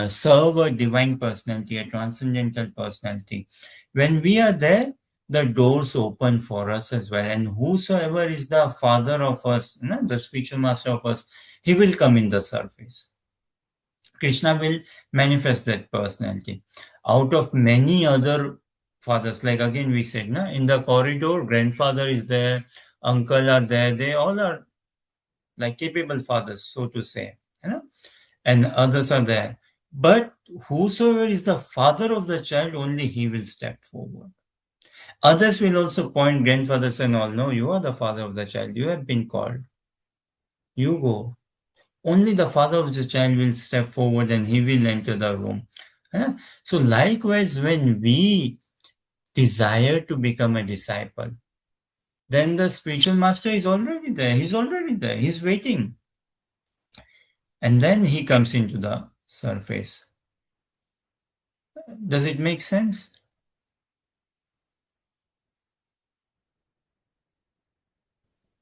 serve a divine personality, a transcendental personality. When we are there, the doors open for us as well. And whosoever is the father of us, the spiritual master of us, he will come in the surface. Krishna will manifest that personality. Out of many other fathers, like again we said, in the corridor, grandfather is there, uncle are there, they all are like capable fathers, so to say, and others are there. But whosoever is the father of the child, only he will step forward. Others will also point, grandfathers and all, no, you are the father of the child, you have been called, you go. Only the father of the child will step forward and he will enter the room. So likewise, when we desire to become a disciple, then the spiritual master is already there. He's already there. He's waiting. And then he comes into the surface. Does it make sense?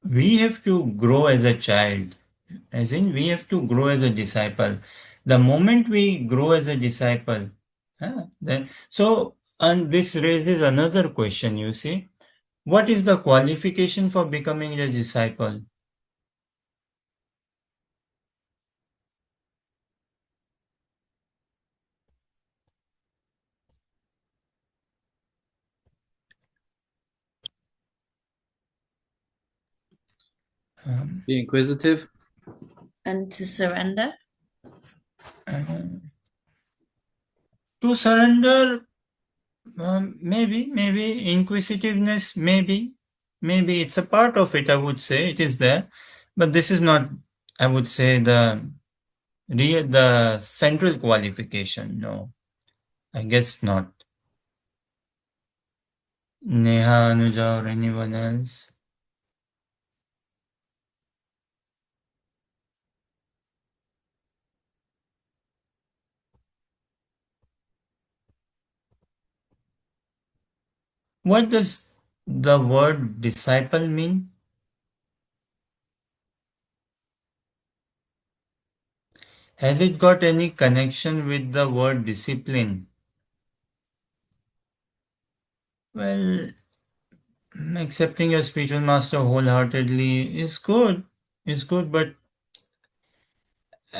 We have to grow as a child, as in we have to grow as a disciple. The moment we grow as a disciple, and this raises another question, you see. What is the qualification for becoming a disciple? Be inquisitive. And to surrender? To surrender, maybe inquisitiveness, maybe it's a part of it. I would say it is there, but this is not, I would say, the central qualification. No, I guess not. Neha, Anuja, or anyone else? What does the word disciple mean? Has it got any connection with the word discipline? Well, accepting your spiritual master wholeheartedly is good, but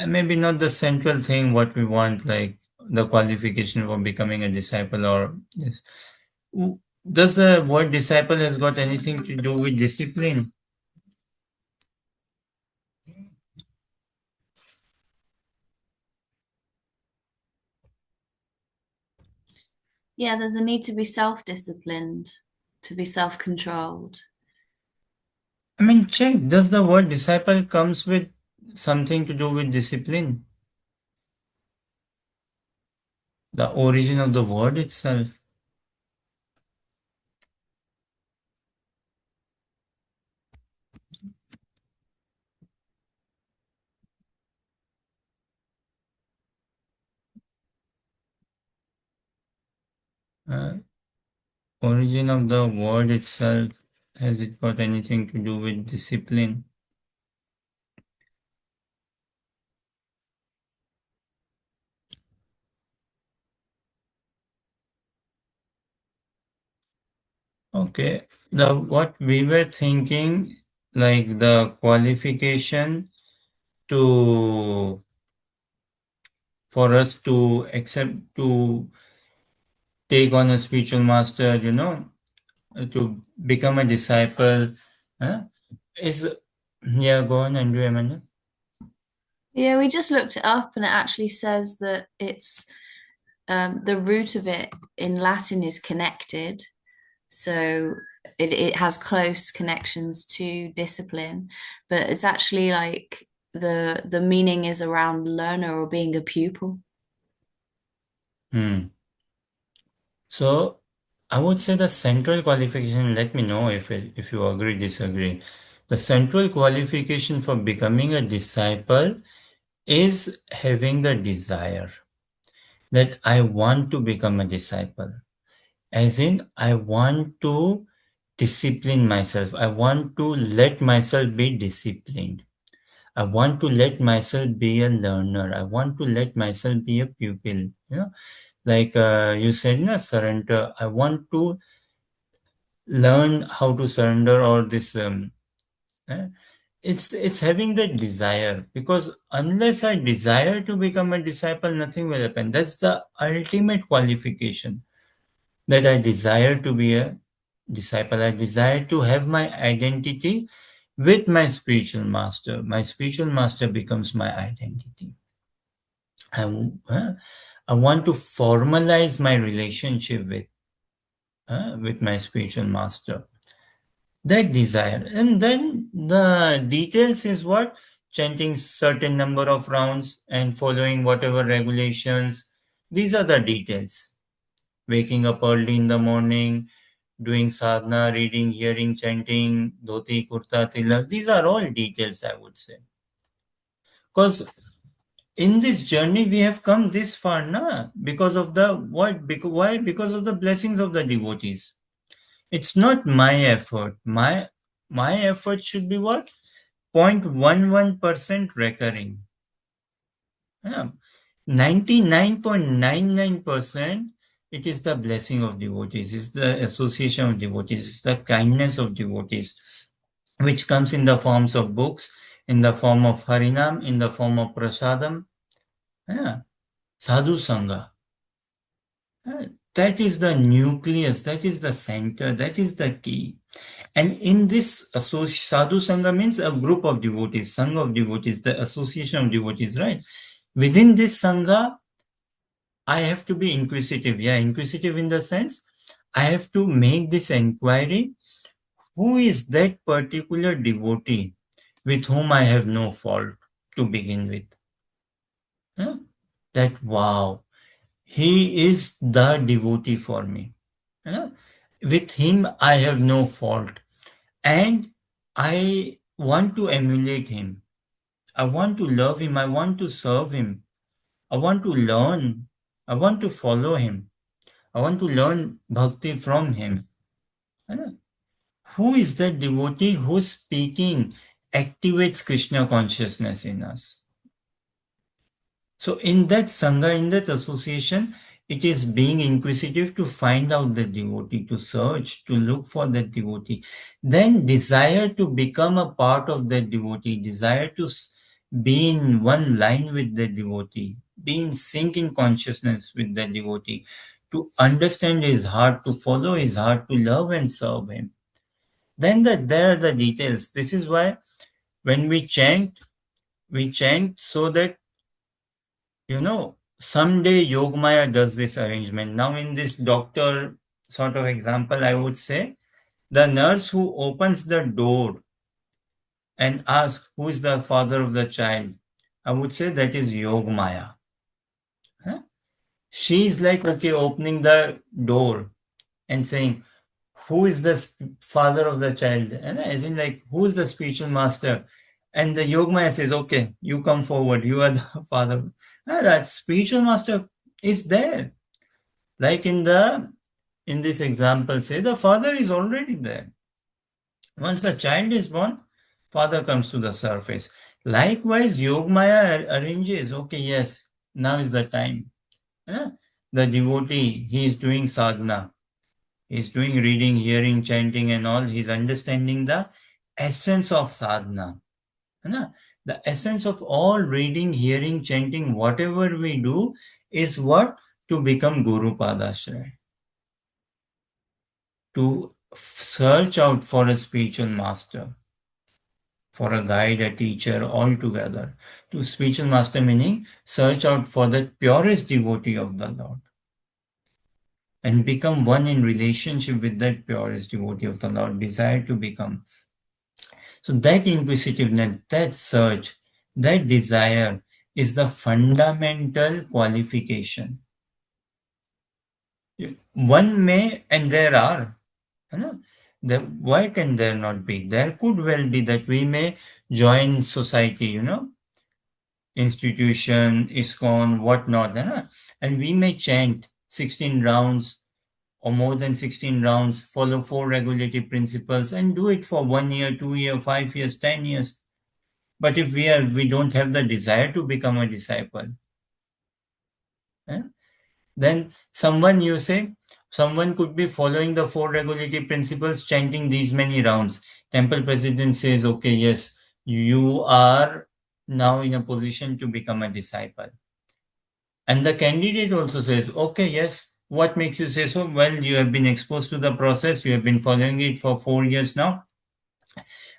maybe not the central thing what we want. Like the qualification for becoming a disciple, or yes. Does the word disciple has got anything to do with discipline? Yeah, there's a need to be self-disciplined, to be self-controlled. I mean, check. Does the word disciple comes with something to do with discipline? The origin of the word itself. Uh, Origin of the word itself, has it got anything to do with discipline? Okay, the what we were thinking, like the qualification to for us to accept to take on a spiritual master, to become a disciple, is yeah. Go on, Andrew, Emmanuel. Yeah, we just looked it up and it actually says that it's the root of it in Latin is connected. So it has close connections to discipline, but it's actually like the meaning is around learner or being a pupil. So I would say the central qualification, let me know if you agree, disagree. The central qualification for becoming a disciple is having the desire that I want to become a disciple. As in, I want to discipline myself. I want to let myself be disciplined. I want to let myself be a learner. I want to let myself be a pupil. Like you said, surrender. I want to learn how to surrender, or this eh, it's having the desire, because unless I desire to become a disciple, nothing will happen. That's the ultimate qualification, that I desire to be a disciple. I desire to have my identity with my spiritual master. My spiritual master becomes my identity. I, I want to formalize my relationship with my spiritual master. That desire. And then the details is what? Chanting certain number of rounds and following whatever regulations. These are the details. Waking up early in the morning, doing sadhana, reading, hearing, chanting, dhoti, kurta, tilak. These are all details, I would say. Because in this journey we have come this far, na? Because of the what? Why? Because of the blessings of the devotees. It's not my effort. My effort should be what? 0.11% recurring. Yeah. 99.99%, it is the blessing of devotees, it's the association of devotees, it's the kindness of devotees, which comes in the forms of books, in the form of Harinam, in the form of Prasadam. Yeah. Sadhu Sangha. That is the nucleus, that is the center, that is the key. And in this Sadhu Sangha means a group of devotees, Sangha of devotees, the association of devotees, right? Within this Sangha, I have to be inquisitive. Yeah, inquisitive in the sense, I have to make this inquiry. Who is that particular devotee with whom I have no fault to begin with? Yeah? That, wow, he is the devotee for me. Yeah? With him, I have no fault. And I want to emulate him. I want to love him. I want to serve him. I want to learn. I want to follow him. I want to learn bhakti from him. Who is that devotee whose speaking activates Krishna consciousness in us? So in that Sangha, in that association, it is being inquisitive to find out the devotee, to search, to look for that devotee. Then desire to become a part of that devotee, desire to be in one line with the devotee, be in sync in consciousness with the devotee, to understand his heart, to follow his heart, to love and serve him. Then there are the details. This is why when we chant so that, someday Yogmaya does this arrangement. Now, in this doctor sort of example, I would say the nurse who opens the door and asks who is the father of the child, I would say that is Yogmaya. Huh? She is like, okay, opening the door and saying, who is the father of the child? And as in, like, who is the spiritual master? And the Yogmaya says, okay, you come forward, you are the father. That spiritual master is there. Like in this example, say the father is already there. Once the child is born, father comes to the surface. Likewise, Yogmaya arranges, okay, yes, now is the time. The devotee, he is doing sadhana. He is doing reading, hearing, chanting and all. He is understanding the essence of sadhana. The essence of all reading, hearing, chanting, whatever we do is what? To become Guru Padashraya. To search out for a spiritual master, for a guide, a teacher, all together. To spiritual master meaning search out for the purest devotee of the Lord and become one in relationship with that purest devotee of the Lord, desire to become. So that inquisitiveness, that search, that desire is the fundamental qualification. One may, and there are, why can there not be? There could well be that we may join society, institution, ISKCON, whatnot, and we may chant 16 rounds or more than 16 rounds, follow 4 regulative principles and do it for 1 year, 2 year, 5 years, 10 years. But if we don't have the desire to become a disciple, then someone could be following the 4 regulative principles, chanting these many rounds. Temple president says, okay, yes, you are now in a position to become a disciple. And the candidate also says, okay, yes, what makes you say so? Well, you have been exposed to the process, you have been following it for 4 years now,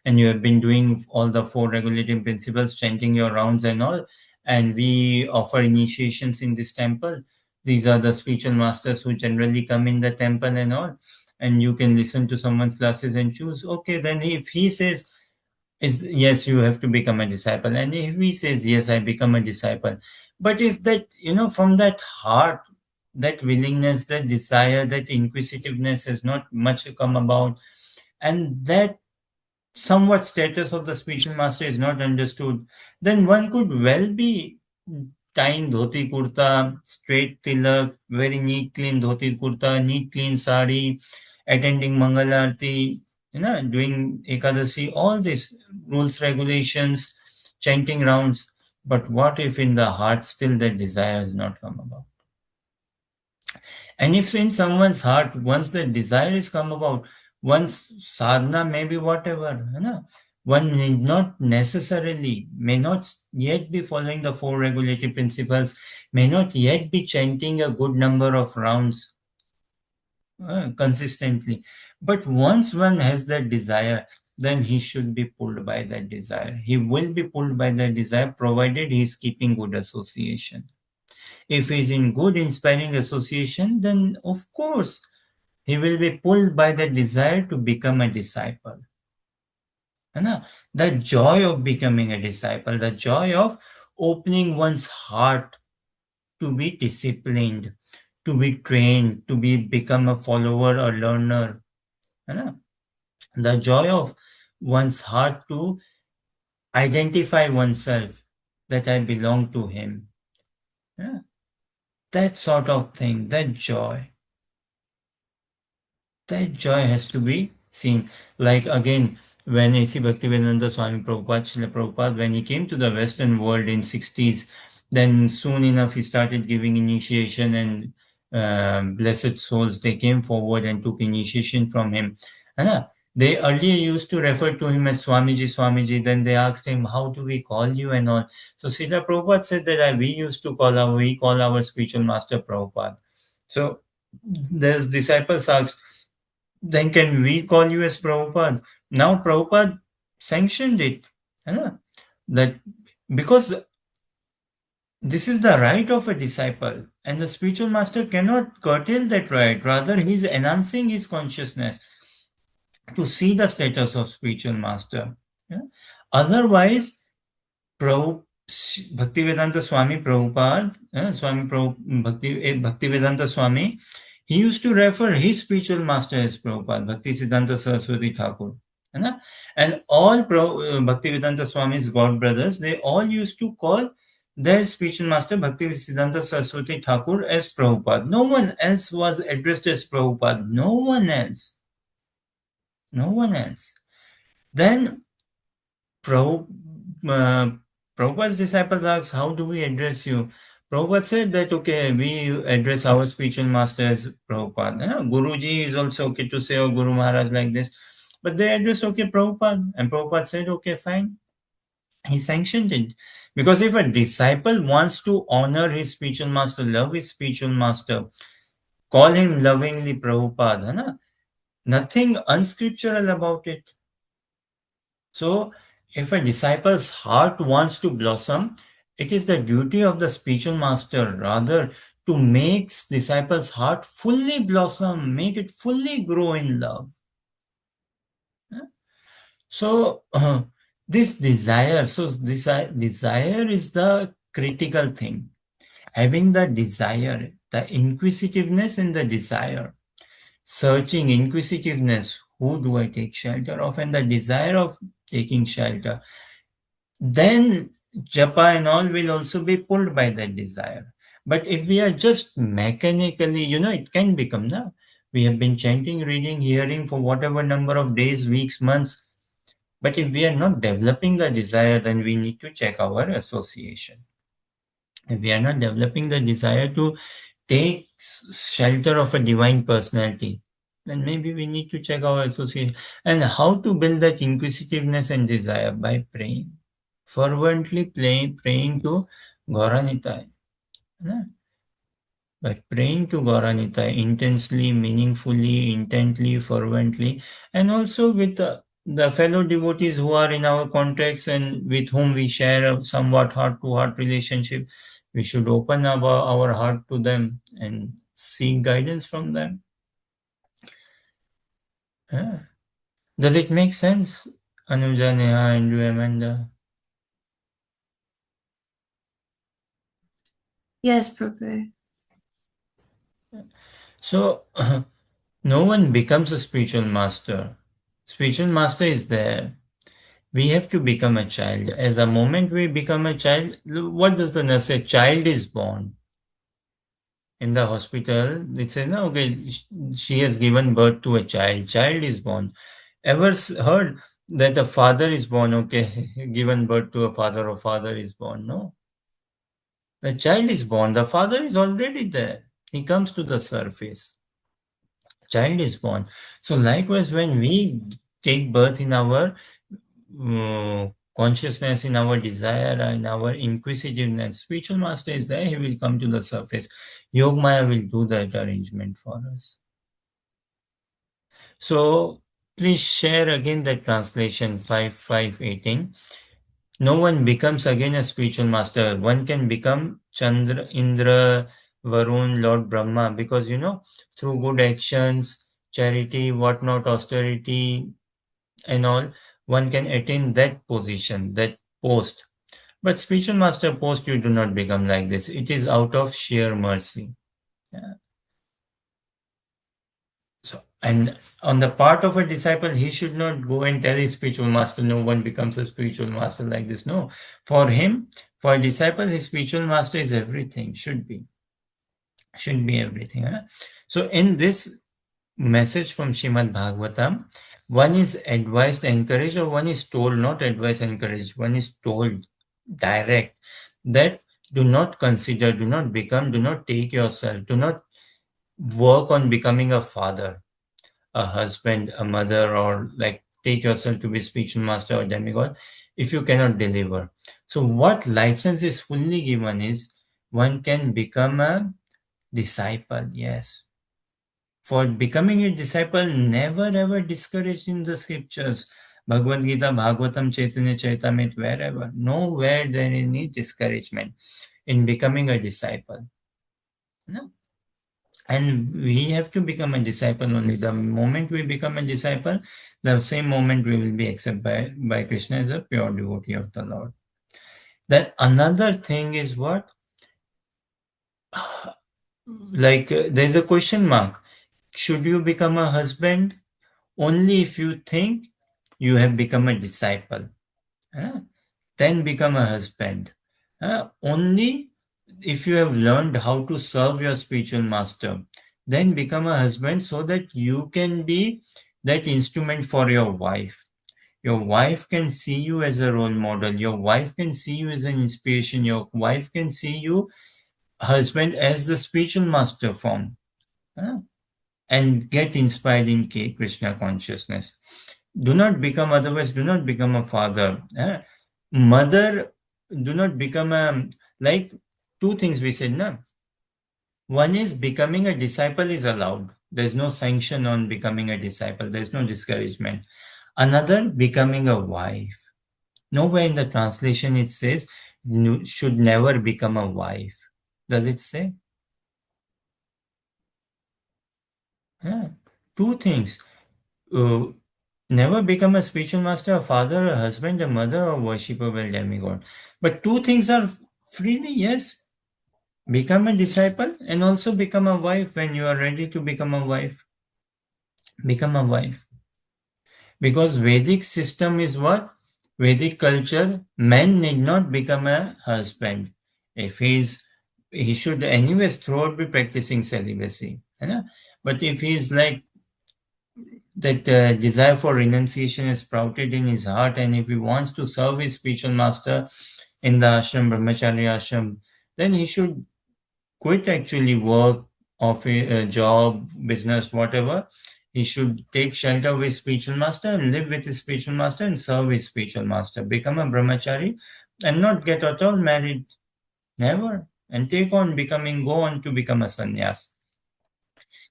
and you have been doing all the 4 regulative principles, chanting your rounds and all, and we offer initiations in this temple. These are the spiritual masters who generally come in the temple and all, and you can listen to someone's classes and choose. Okay, then if he says, yes, you have to become a disciple, and if he says, yes, I become a disciple, but if that, from that heart, that willingness, that desire, that inquisitiveness has not much come about, and that somewhat status of the spiritual master is not understood, then one could well be tying dhoti kurta, straight tilak, very neat clean dhoti kurta, neat clean sari, attending Mangal Aarti, doing Ekadasi, all these rules, regulations, chanting rounds. But what if in the heart still that desire has not come about? And if in someone's heart, once the desire is come about, once sadhana may be whatever, one need not necessarily, may not yet be following the 4 regulative principles, may not yet be chanting a good number of rounds consistently. But once one has that desire, then he should be pulled by that desire. He will be pulled by that desire provided he is keeping good association. If he's in good inspiring association, then of course he will be pulled by the desire to become a disciple. The joy of becoming a disciple, the joy of opening one's heart to be disciplined, to be trained, to become a follower or learner. The joy of one's heart to identify oneself that I belong to him. That sort of thing, that joy has to be seen. Like again, when A.C. Bhaktivedanta Swami Prabhupada, Srila Prabhupada, when he came to the Western world in 60s, then soon enough he started giving initiation, and blessed souls, they came forward and took initiation from him. They earlier used to refer to him as Swamiji, Swamiji. Then they asked him, how do we call you and all. So Srila Prabhupada said that we call our spiritual master Prabhupada. So the disciples asked, then can we call you as Prabhupada? Now Prabhupada sanctioned it. That because this is the right of a disciple, and the spiritual master cannot curtail that right. Rather, he is enhancing his consciousness to see the status of spiritual master. Yeah? Otherwise, Bhaktivedanta Swami Prabhupada, Bhaktivedanta Swami, he used to refer his spiritual master as Prabhupada, Bhaktisiddhanta Saraswati Thakur. And all Bhaktivedanta Swami's god brothers, they all used to call their spiritual master Bhaktisiddhanta Saraswati Thakur as Prabhupada. No one else was addressed as Prabhupada. No one else. No one else. Then Prabhupada's disciples asked, how do we address you? Prabhupada said that, okay, we address our spiritual master as Prabhupada. Guruji is also okay to say, oh, Guru Maharaj like this. But they addressed, okay, Prabhupada. And Prabhupada said, okay, fine. He sanctioned it. Because if a disciple wants to honor his spiritual master, love his spiritual master, call him lovingly Prabhupada, nothing unscriptural about it. So, if a disciple's heart wants to blossom, it is the duty of the spiritual master rather to make disciple's heart fully blossom, make it fully grow in love. So, this desire is the critical thing. Having the desire, the inquisitiveness in the desire, searching inquisitiveness, who do I take shelter of, and the desire of taking shelter, then japa and all will also be pulled by that desire. But if we are just mechanically, it can become, we have been chanting, reading, hearing for whatever number of days, weeks, months. But if we are not developing the desire, then we need to check our association. If we are not developing the desire to take shelter of a divine personality, then maybe we need to check our association. And how to build that inquisitiveness and desire? By praying. Fervently praying to Gauranitai. By praying to Gauranitai intensely, meaningfully, intently, fervently, and also with the fellow devotees who are in our contacts and with whom we share a somewhat heart-to-heart relationship, we should open our heart to them and seek guidance from them. Does it make sense, Anuja, Neha, and Amanda? Yes, Prabhu. So, no one becomes a spiritual master. Spiritual master is there. We have to become a child. As the moment we become a child, what does the nurse say? Child is born. In the hospital, it says, no, okay, she has given birth to a child. Child is born. Ever heard that a father is born, okay, given birth to a father or father is born? No. The child is born. The father is already there. He comes to the surface. Child is born. So likewise, when we take birth in our consciousness, in our desire, in our inquisitiveness, spiritual master is there, he will come to the surface. Yogmaya will do that arrangement for us. So please share again the translation 5518. No one becomes again a spiritual master. One can become Chandra, Indra, Varun, Lord Brahma, because through good actions, charity, whatnot, austerity, and all, one can attain that position, that post. But spiritual master post, you do not become like this. It is out of sheer mercy. Yeah. So, and on the part of a disciple, he should not go and tell his spiritual master, no one becomes a spiritual master like this. No. For him, for a disciple, his spiritual master is everything, should be. Should be everything. Huh? So, in this message from Shrimad Bhagavatam, one is advised, encouraged, or one is told, not advised, encouraged, one is told direct that do not consider, do not become, do not take yourself, do not work on becoming a father. a husband, a mother, or like take yourself to be spiritual master or demigod if you cannot deliver. So what license is fully given is one can become a disciple, yes. For becoming a disciple, never ever discouraged in the scriptures. Bhagavad Gita, Bhagavatam, Chaitanya Charitamrita, wherever. Nowhere there is any discouragement in becoming a disciple. No? And we have to become a disciple only. The moment we become a disciple, the same moment we will be accepted by Krishna as a pure devotee of the Lord. Then another thing is what? Like there's a question mark. Should you become a husband? Only if you think you have become a disciple. Then become a husband. Only if you have learned how to serve your spiritual master, then become a husband so that you can be that instrument for your wife. Your wife can see you as a role model. Your wife can see you as an inspiration. Your wife can see you, husband, as the spiritual master form. And get inspired in Krishna consciousness. Do not become, otherwise, do not become a father. Mother, do not become a, like two things we said, no? One is becoming a disciple is allowed. There's no sanction on becoming a disciple. There's no discouragement. Another, becoming a wife. Nowhere in the translation it says should never become a wife. Does it say? Yeah. Two things. Uh, Never become a spiritual master, a father, a husband, a mother, or worshipable demigod. But two things are freely, yes. Become a disciple and also become a wife when you are ready to become a wife. Become a wife. Because Vedic system is what? Vedic culture, man need not become a husband. If he should anyways throughout be practicing celibacy. You know? But if he's like that desire for renunciation is sprouted in his heart, and if he wants to serve his spiritual master in the ashram, brahmacharya ashram, then he should quit actually work, of a job, business, whatever. He should take shelter with his spiritual master and live with his spiritual master and serve his spiritual master. Become a brahmachari and not get at all married. Never. And go on to become a sannyas.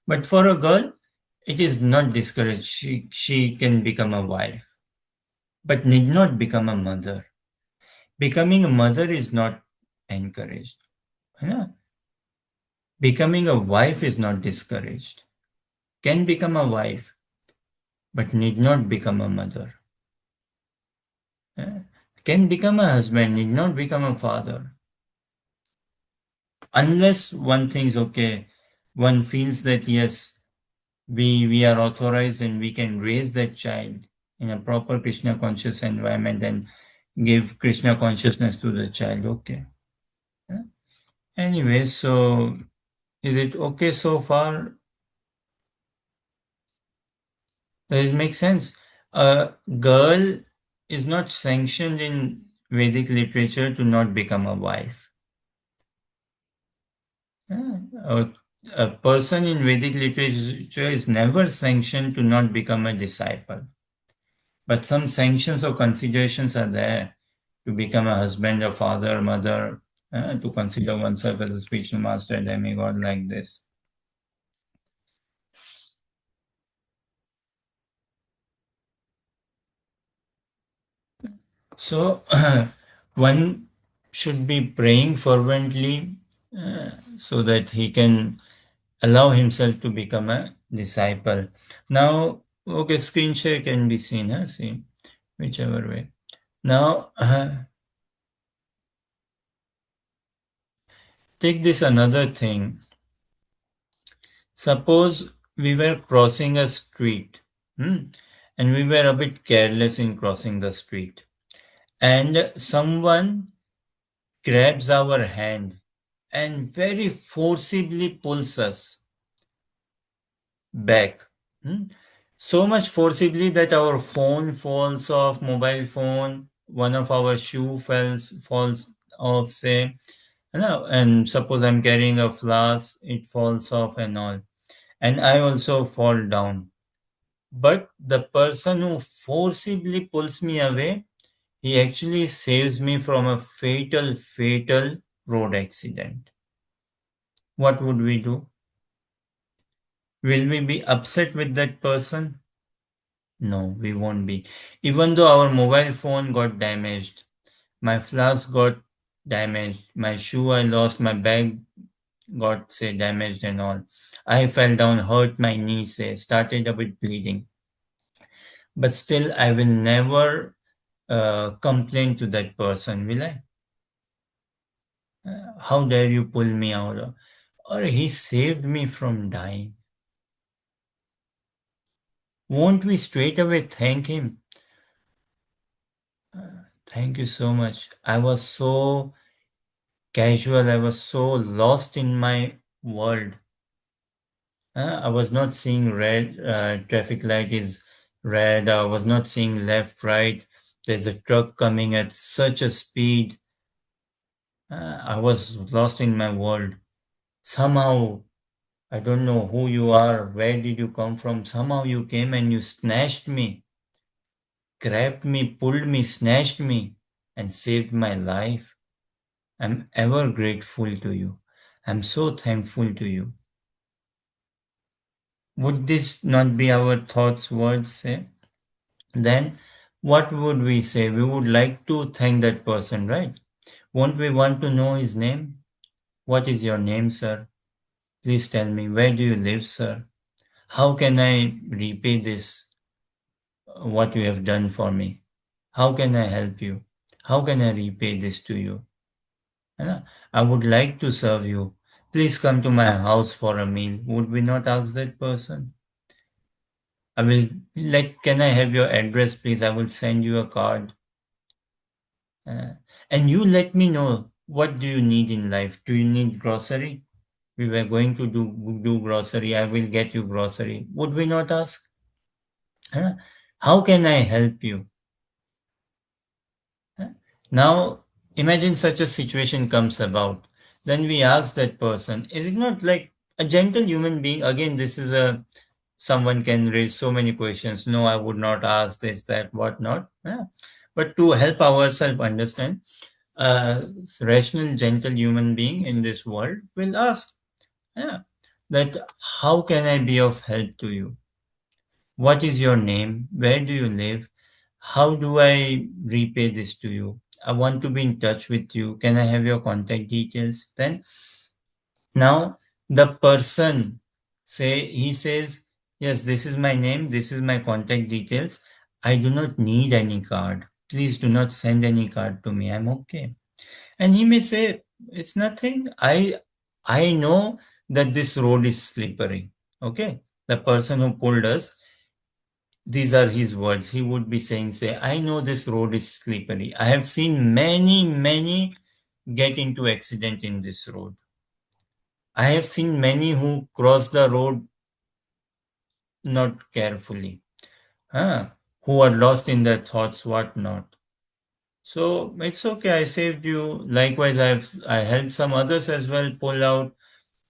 But for a girl, it is not discouraged. She can become a wife, but need not become a mother. Becoming a mother is not encouraged. Yeah. Becoming a wife is not discouraged. Can become a wife, but need not become a mother. Yeah. Can become a husband, need not become a father. Unless one thinks, okay, one feels that yes, we are authorized and we can raise that child in a proper Krishna conscious environment and give Krishna consciousness to the child. Okay. Yeah. Anyway, so is it okay so far? Does it make sense? A girl is not sanctioned in Vedic literature to not become a wife. Yeah. A person in Vedic literature is never sanctioned to not become a disciple. But some sanctions or considerations are there to become a husband, a father, mother, to consider oneself as a spiritual master, demigod like this. So one should be praying fervently so that he can allow himself to become a disciple. Now, okay, screen share can be seen, see, whichever way. Now, take this another thing. Suppose we were crossing a street, and we were a bit careless in crossing the street, and someone grabs our hand and very forcibly pulls us back. So much forcibly that our phone falls off, mobile phone, one of our shoe falls off, say, and suppose I'm carrying a flask, it falls off and all. And I also fall down. But the person who forcibly pulls me away, he actually saves me from a fatal road accident. What would we do? Will we be upset with that person? No, we won't be. Even though our mobile phone got damaged, my flask got damaged, my shoe I lost, my bag got say damaged and all. I fell down, hurt my knee, say, started a bit bleeding. But still, I will never complain to that person, will I? How dare you pull me out? Or he saved me from dying. Won't we straight away thank him? Thank you so much. I was so casual, I was so lost in my world. I was not seeing red, traffic light is red, I was not seeing left, right. There's a truck coming at such a speed. I was lost in my world. Somehow, I don't know who you are, where did you come from? Somehow you came and you snatched me, grabbed me, pulled me, snatched me, and saved my life. I'm ever grateful to you. I'm so thankful to you. Would this not be our thoughts, words, say? Then what would we say? We would like to thank that person, right? Won't we want to know his name? What is your name, sir? Please tell me, where do you live, sir? How can I repay this, what you have done for me? How can I help you? How can I repay this to you? है ना? I would like to serve you. Please come to my house for a meal. Would we not ask that person? I will can I have your address, please? I will send you a card. And you let me know, what do you need in life? Do you need grocery? We were going to do grocery. I will get you grocery. Would we not ask? Huh? How can I help you? Huh? Now, imagine such a situation comes about. Then we ask that person, is it not like a gentle human being? Again, this is a someone can raise so many questions. No, I would not ask this, that, what not. Yeah. But to help ourselves understand, a rational, gentle human being in this world will ask, yeah, that how can I be of help to you? What is your name? Where do you live? How do I repay this to you? I want to be in touch with you. Can I have your contact details? Then now the person he says, yes, this is my name, this is my contact details. I do not need any card. Please do not send any card to me. I'm okay. And he may say, it's nothing. I know that this road is slippery. Okay. The person who pulled us, these are his words. He would be saying, say, I know this road is slippery. I have seen many get into accident in this road. I have seen many who cross the road not carefully, who are lost in their thoughts, what not. So it's okay. I saved you. Likewise, I helped some others as well pull out,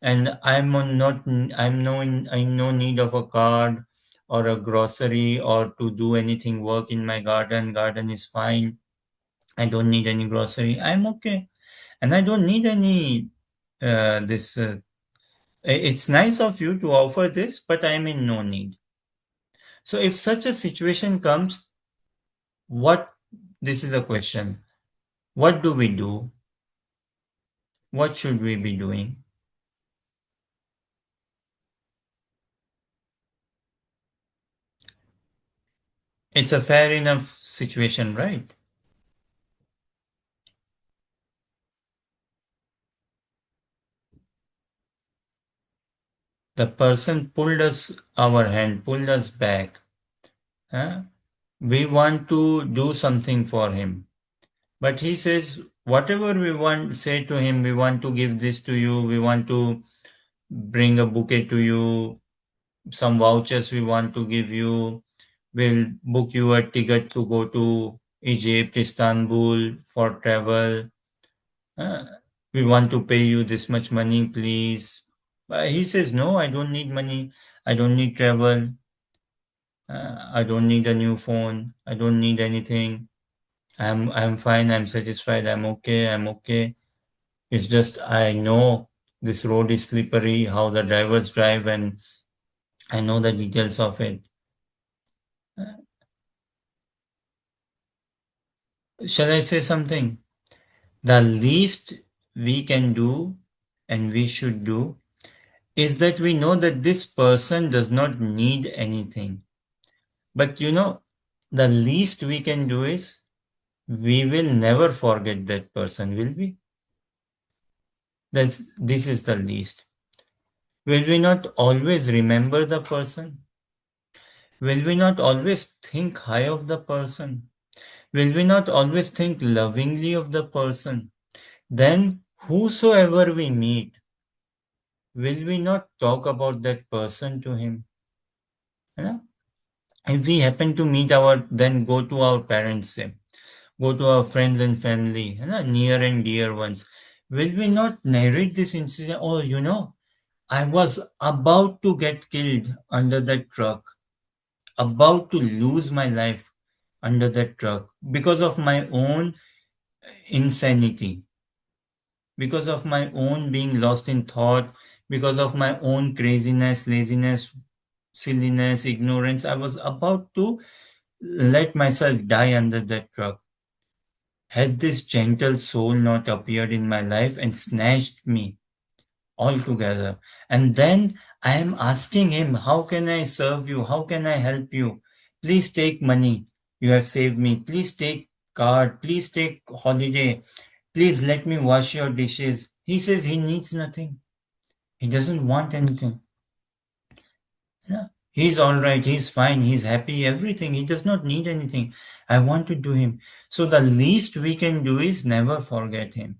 and I'm no need of a card or a grocery or to do anything work in my garden. Garden is fine. I don't need any grocery. I'm okay, and I don't need any this. It's nice of you to offer this, but I'm in no need. So if such a situation comes, what this is a question. What do we do? What should we be doing? It's a fair enough situation, right? The person pulled us our hand, pulled us back. Huh? We want to do something for him. But he says, whatever we want, say to him, we want to give this to you, we want to bring a bouquet to you, some vouchers we want to give you, we'll book you a ticket to go to Egypt, Istanbul for travel. Uh, we want to pay you this much money, please. But he says, no, I don't need money. I don't need travel. I don't need a new phone. I don't need anything. I'm fine. I'm satisfied. I'm okay. I'm okay. It's just I know this road is slippery, how the drivers drive, and I know the details of it. Shall I say something? The least we can do and we should do is that we know that this person does not need anything. But the least we can do is we will never forget that person, will we? This is the least. Will we not always remember the person? Will we not always think high of the person? Will we not always think lovingly of the person? Then, whosoever we meet, will we not talk about that person to him? You know? If we happen to meet then go to our parents, say, go to our friends and family, near and dear ones. Will we not narrate this incident? Oh, I was about to get killed under that truck, about to lose my life under that truck because of my own insanity, because of my own being lost in thought, because of my own craziness, laziness, silliness, ignorance. I was about to let myself die under that truck. Had this gentle soul not appeared in my life and snatched me altogether, and then I am asking him, how can I serve you? How can I help you? Please take money. You have saved me. Please take card. Please take holiday. Please let me wash your dishes. He says he needs nothing. He doesn't want anything. Yeah. He's all right. He's fine. He's happy. Everything. He does not need anything. I want to do him. So the least we can do is never forget him.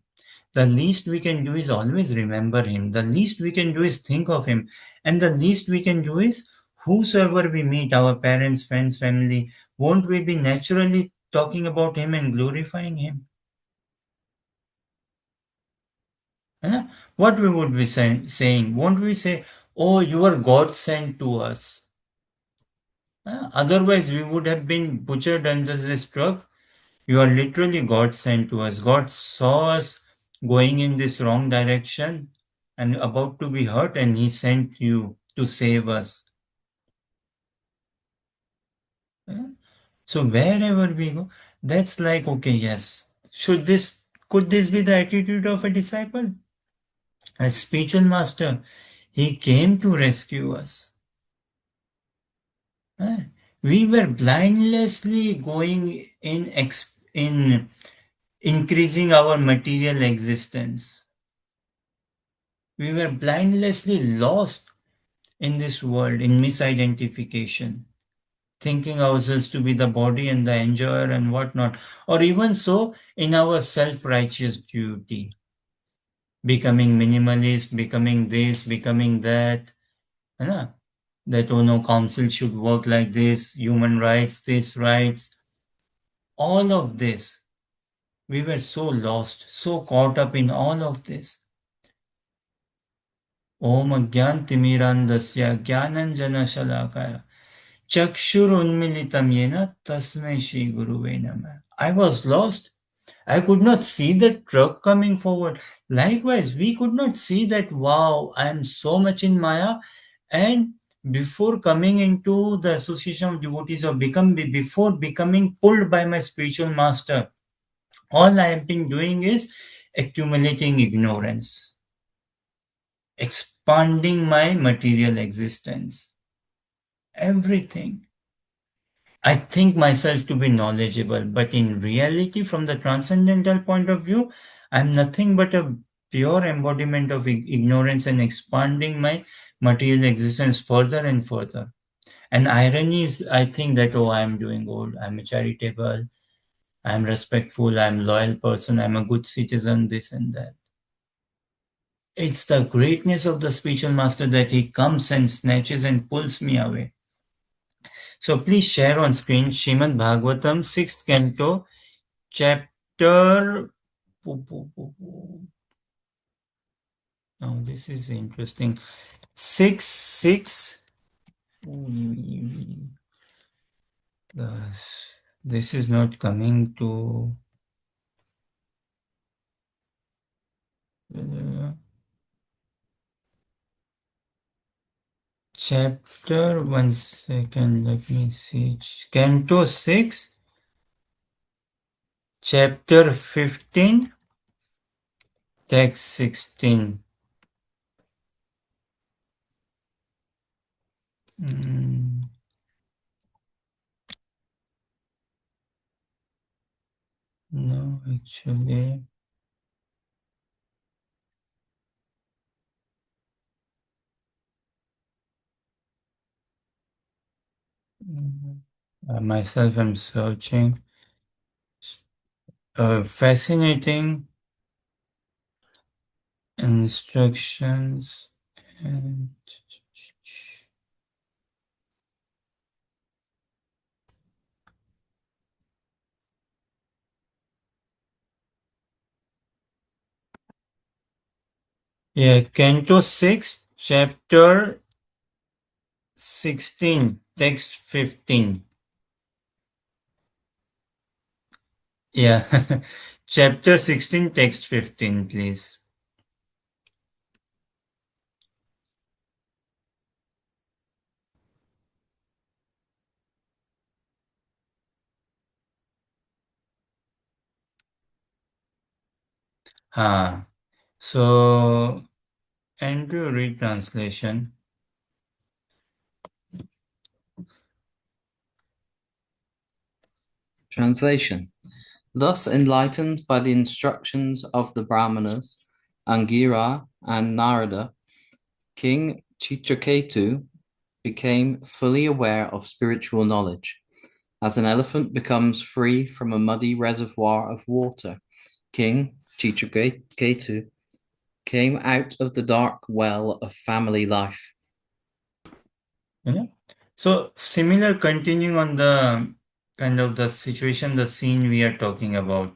The least we can do is always remember him. The least we can do is think of him. And the least we can do is whosoever we meet, our parents, friends, family, won't we be naturally talking about him and glorifying him? Huh? What we would be saying? Won't we say, oh, you are God sent to us? Otherwise, we would have been butchered under this truck. You are literally God sent to us. God saw us going in this wrong direction and about to be hurt, and He sent you to save us. Yeah. So wherever we go, that's like, okay, yes. Could this be the attitude of a disciple? A spiritual master. He came to rescue us. We were blindlessly going in increasing our material existence. We were blindlessly lost in this world in misidentification, thinking ourselves to be the body and the enjoyer and whatnot, or even so in our self-righteous duty, becoming minimalist, becoming this, becoming that, you know, that oh no, council should work like this, human rights, this rights, all of this. We were so lost, so caught up in all of this. Om Agyantimirandasya Gyananjana Chakshurunmilitam yena tasmai Shri Guruve Namah. I was lost. I could not see the truck coming forward. Likewise, we could not see that, wow, I am so much in Maya. And before coming into the association of devotees or before becoming pulled by my spiritual master, all I have been doing is accumulating ignorance, expanding my material existence, everything. I think myself to be knowledgeable, but in reality, from the transcendental point of view, I'm nothing but a pure embodiment of ignorance and expanding my material existence further and further. And irony is, I think that, oh, I'm doing good, I'm charitable, I'm respectful, I'm loyal person, I'm a good citizen, this and that. It's the greatness of the spiritual master that he comes and snatches and pulls me away. So please share on screen Shrimad Bhagavatam, 6th canto, chapter. Now this is interesting. 6, 6. This is not coming to. Chapter, 1 second, let me see. Canto 6, chapter 15, text 16. No, actually. Myself, I'm searching. Fascinating instructions. And yeah, Canto 6, chapter 16, text 15. Yeah, chapter 16, text 15, please. So, Andrew, read translation. Translation. Thus enlightened by the instructions of the Brahmanas, Angira and Narada, King Chitraketu became fully aware of spiritual knowledge. As an elephant becomes free from a muddy reservoir of water, King Chitraketu came out of the dark well of family life. Yeah. So, similar, continuing on the kind of the situation, the scene we are talking about.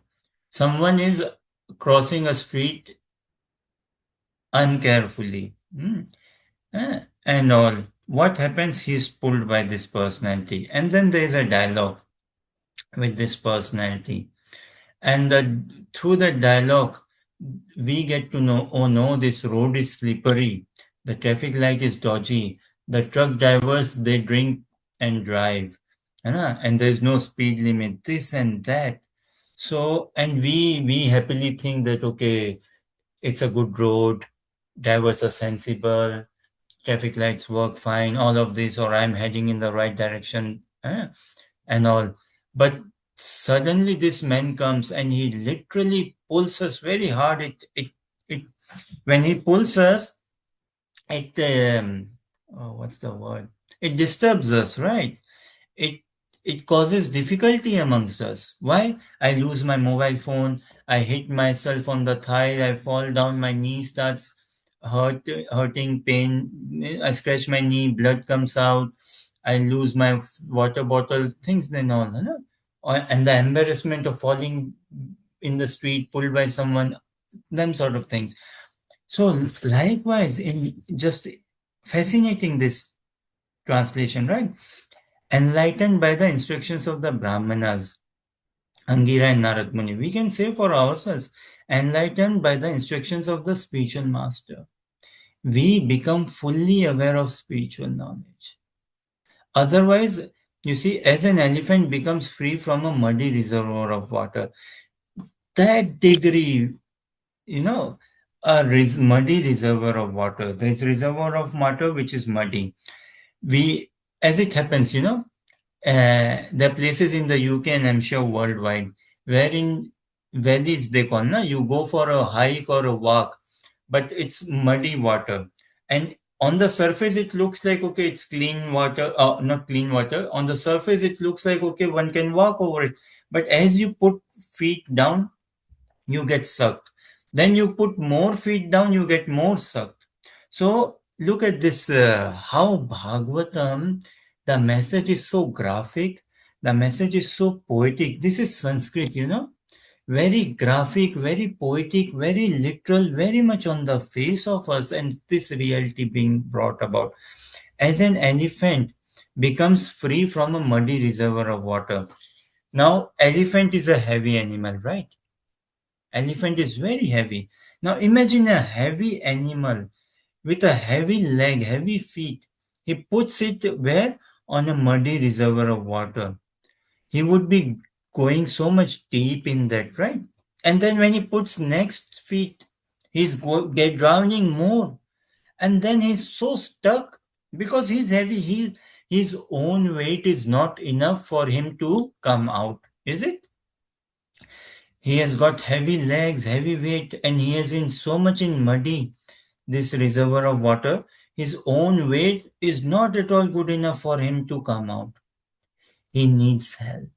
Someone is crossing a street uncarefully. And all. What happens? He's pulled by this personality. And then there is a dialogue with this personality. And through the dialogue, we get to know, oh no, this road is slippery. The traffic light is dodgy. The truck drivers, they drink and drive. And there's no speed limit, this and that. So, and we happily think that, okay, it's a good road. Drivers are sensible. Traffic lights work fine. All of this, or I'm heading in the right direction. And all. But suddenly this man comes and he literally pulls us very hard. It when he pulls us, it what's the word? It disturbs us, right? It it causes difficulty amongst us. Why? I lose my mobile phone. I hit myself on the thigh. I fall down. My knee starts hurting, pain. I scratch my knee. Blood comes out. I lose my water bottle. Things then all, and the embarrassment of falling in the street, pulled by someone. Them sort of things. So likewise, in just fascinating this translation, right? Enlightened by the instructions of the Brahmanas, Angira and Narad Muni. We can say for ourselves, enlightened by the instructions of the spiritual master. We become fully aware of spiritual knowledge. Otherwise, you see, as an elephant becomes free from a muddy reservoir of water, that degree, muddy reservoir of water. There's reservoir of water which is muddy. We, as it happens, there are places in the UK and I'm sure worldwide wherein valleys they call, you go for a hike or a walk, but it's muddy water. And on the surface, it looks like, okay, it's clean water, not clean water. On the surface, it looks like, okay, one can walk over it. But as you put feet down, you get sucked. Then you put more feet down, you get more sucked. So look at this, how Bhagavatam, the message is so graphic, the message is so poetic. This is Sanskrit, very graphic, very poetic, very literal, very much on the face of us, and this reality being brought about. As an elephant, becomes free from a muddy reservoir of water. Now, elephant is a heavy animal, right? Elephant is very heavy. Now, imagine a heavy animal with a heavy leg, heavy feet. He puts it where? On a muddy reservoir of water. He would be going so much deep in that, right? And then when he puts next feet, get drowning more. And then he's so stuck because he's heavy. His own weight is not enough for him to come out, is it? He has got heavy legs, heavy weight, and he is in so much in muddy this reservoir of water. His own weight is not at all good enough for him to come out. He needs help.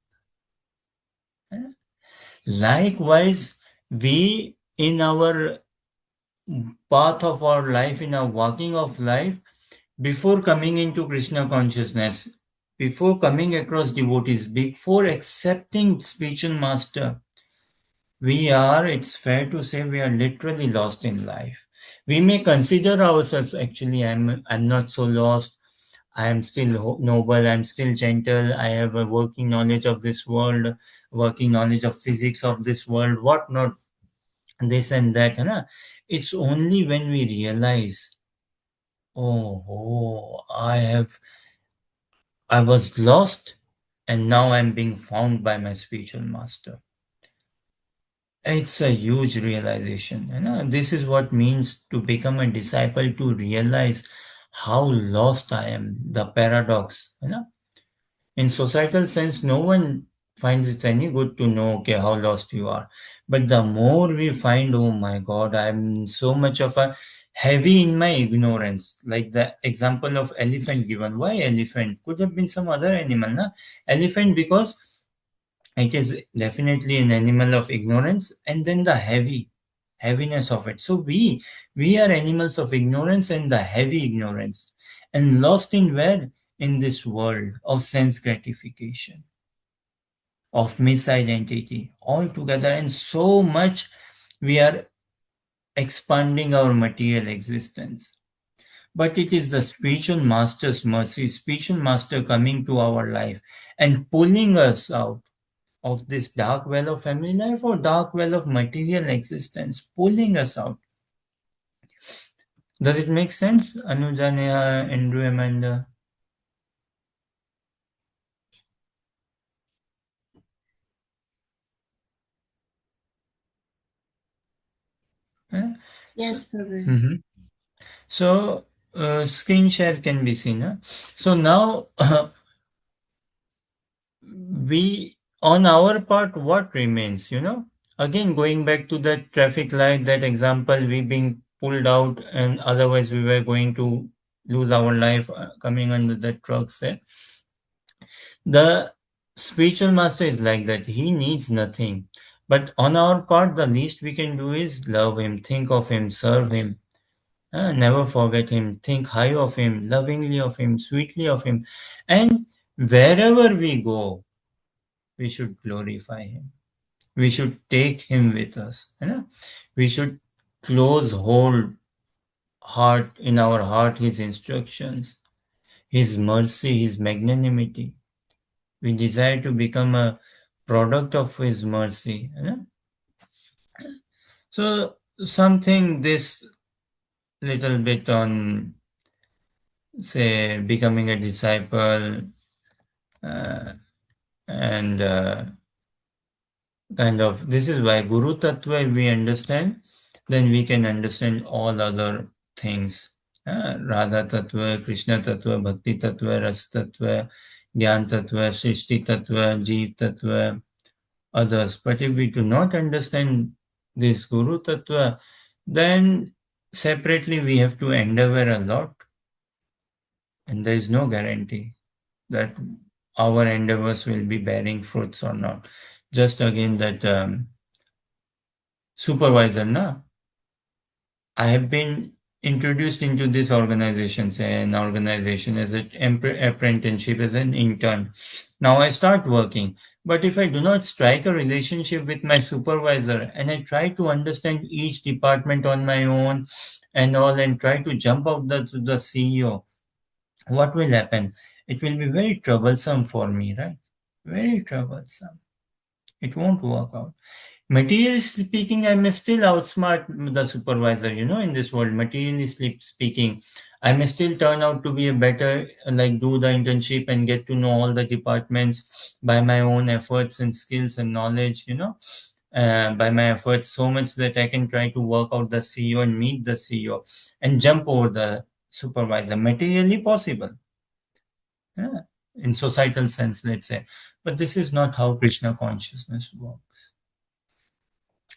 Likewise, we in our path of our life, in our walking of life, before coming into Krishna consciousness, before coming across devotees, before accepting spiritual master, it's fair to say we are literally lost in life. We may consider ourselves, actually, I'm not so lost. I am still noble, I'm still gentle, I have a working knowledge of this world, working knowledge of physics of this world, whatnot, this and that. Hai. It's only when we realize, I was lost and now I'm being found by my spiritual master. It's a huge realization. This is what means to become a disciple, to realize how lost I am, the paradox. In societal sense, no one finds it any good to know, okay, how lost you are. But the more we find, oh my God, I'm so much of a heavy in my ignorance. Like the example of elephant given. Why elephant? Could have been some other animal, na? Elephant, because it is definitely an animal of ignorance, and then the heaviness of it. So we are animals of ignorance and the heavy ignorance, and lost in where? In this world of sense gratification, of misidentity altogether, and so much we are expanding our material existence. But it is the spiritual master's mercy, spiritual master coming to our life and pulling us out of this dark well of family life or dark well of material existence, pulling us out. Does it make sense, Anuja, Neha, Andrew, Amanda? Eh? So, Yes, Prabhu. mhm. So, screen share can be seen. Huh? So now we, on our part, what remains? Again, going back to that traffic light, that example, we being pulled out, and otherwise we were going to lose our life coming under that trucks. The spiritual master is like that. He needs nothing. But on our part, the least we can do is love him, think of him, serve him. Never forget him. Think high of him, lovingly of him, sweetly of him. And wherever we go, we should glorify him. We should take him with us. We should hold heart in our heart his instructions, his mercy, his magnanimity. We desire to become a product of his mercy. So something this little bit on, say, becoming a disciple, uh, and kind of, this is why Guru Tattva, if we understand, then we can understand all other things. Radha Tattva, Krishna Tattva, Bhakti Tattva, Ras Tattva, Gyan Tattva, Srishti Tattva, Jeev Tattva, others. But if we do not understand this Guru Tattva, then separately we have to endeavor a lot, and there is no guarantee that our endeavors will be bearing fruits or not. Just again that supervisor, na? I have been introduced into this organization, say an organization as an apprenticeship, as an intern. Now I start working. But if I do not strike a relationship with my supervisor and I try to understand each department on my own and all, and try to jump out to the CEO, what will happen? It will be very troublesome for me, right? Very troublesome. It won't work out. Materially speaking, I may still outsmart the supervisor, in this world. Materially speaking, I may still turn out to be a better, like do the internship and get to know all the departments by my own efforts and skills and knowledge, by my efforts so much that I can try to work out the CEO and meet the CEO and jump over the supervisor. Materially possible, yeah, in societal sense, let's say. But this is not how Krishna consciousness works.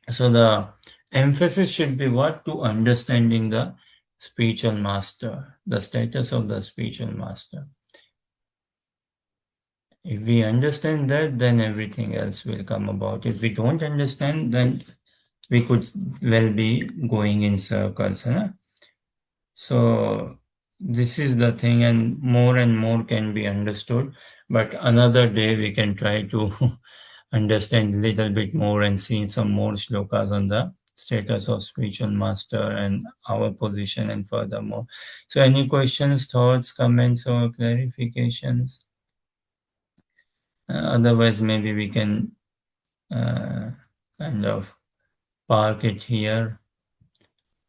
So the emphasis should be what? To understanding the spiritual master, the status of the spiritual master. If we understand that, then everything else will come about. If we don't understand, then we could well be going in circles. Huh? So this is the thing, and more can be understood. But another day we can try to understand a little bit more and see some more shlokas on the status of spiritual master and our position and furthermore. So any questions, thoughts, comments or clarifications? Otherwise maybe we can kind of park it here,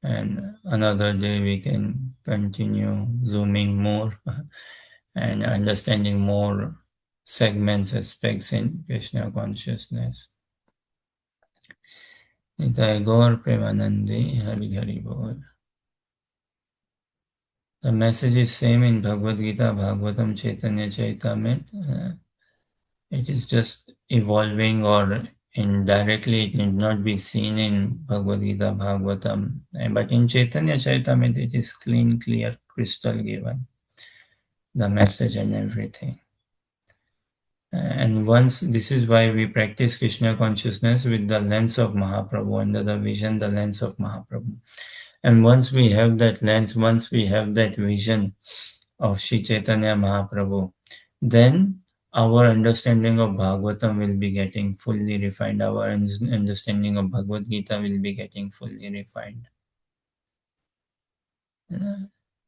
and another day we can continue zooming more and understanding more segments, aspects in Krishna consciousness. Nitai Gaur Premanandi, Hari Hari Bol. The message is same in Bhagavad Gita, Bhagavatam, Chaitanya Chaitamrit. It is just evolving, or indirectly it need not be seen in Bhagavad Gita, Bhagavatam. But in Chaitanya Chaitamrit it is clean, clear, crystal given. The message and everything. And once, this is why we practice Krishna consciousness with the lens of Mahaprabhu, under the vision, the lens of Mahaprabhu. And once we have that lens, once we have that vision of Sri Chaitanya Mahaprabhu, then our understanding of Bhagavatam will be getting fully refined. Our understanding of Bhagavad Gita will be getting fully refined.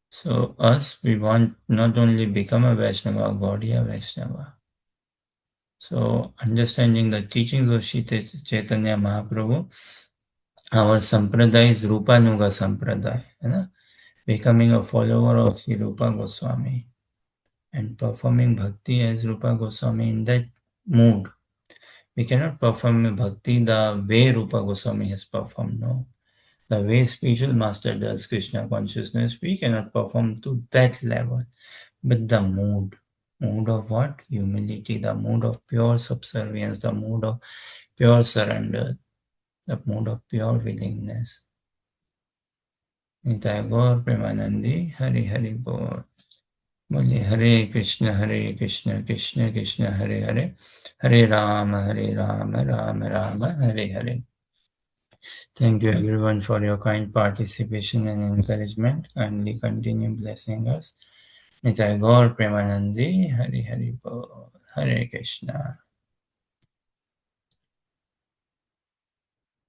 So us, we want not only become a Vaishnava, body a Vaishnava. So understanding the teachings of Sri Chaitanya Mahaprabhu, our sampradaya is Rupanuga Sampradaya, becoming a follower of Sri Rupa Goswami and performing bhakti as Rupa Goswami in that mood. We cannot perform bhakti the way Rupa Goswami has performed, no. The way spiritual master does Krishna consciousness, we cannot perform to that level. But the mood of what? Humility, the mood of pure subservience, the mood of pure surrender, the mood of pure willingness. Nitai Gaur Premanandi, Hari Hari Bol. Bole Hare Krishna, Krishna Krishna, Hare Hare, Hare Rama, Rama Rama, Hare Hare. Thank you everyone for your kind participation and encouragement. Kindly continue blessing us. Nitai Gaur Premanandi, Hari Hari Bol. Hare Krishna.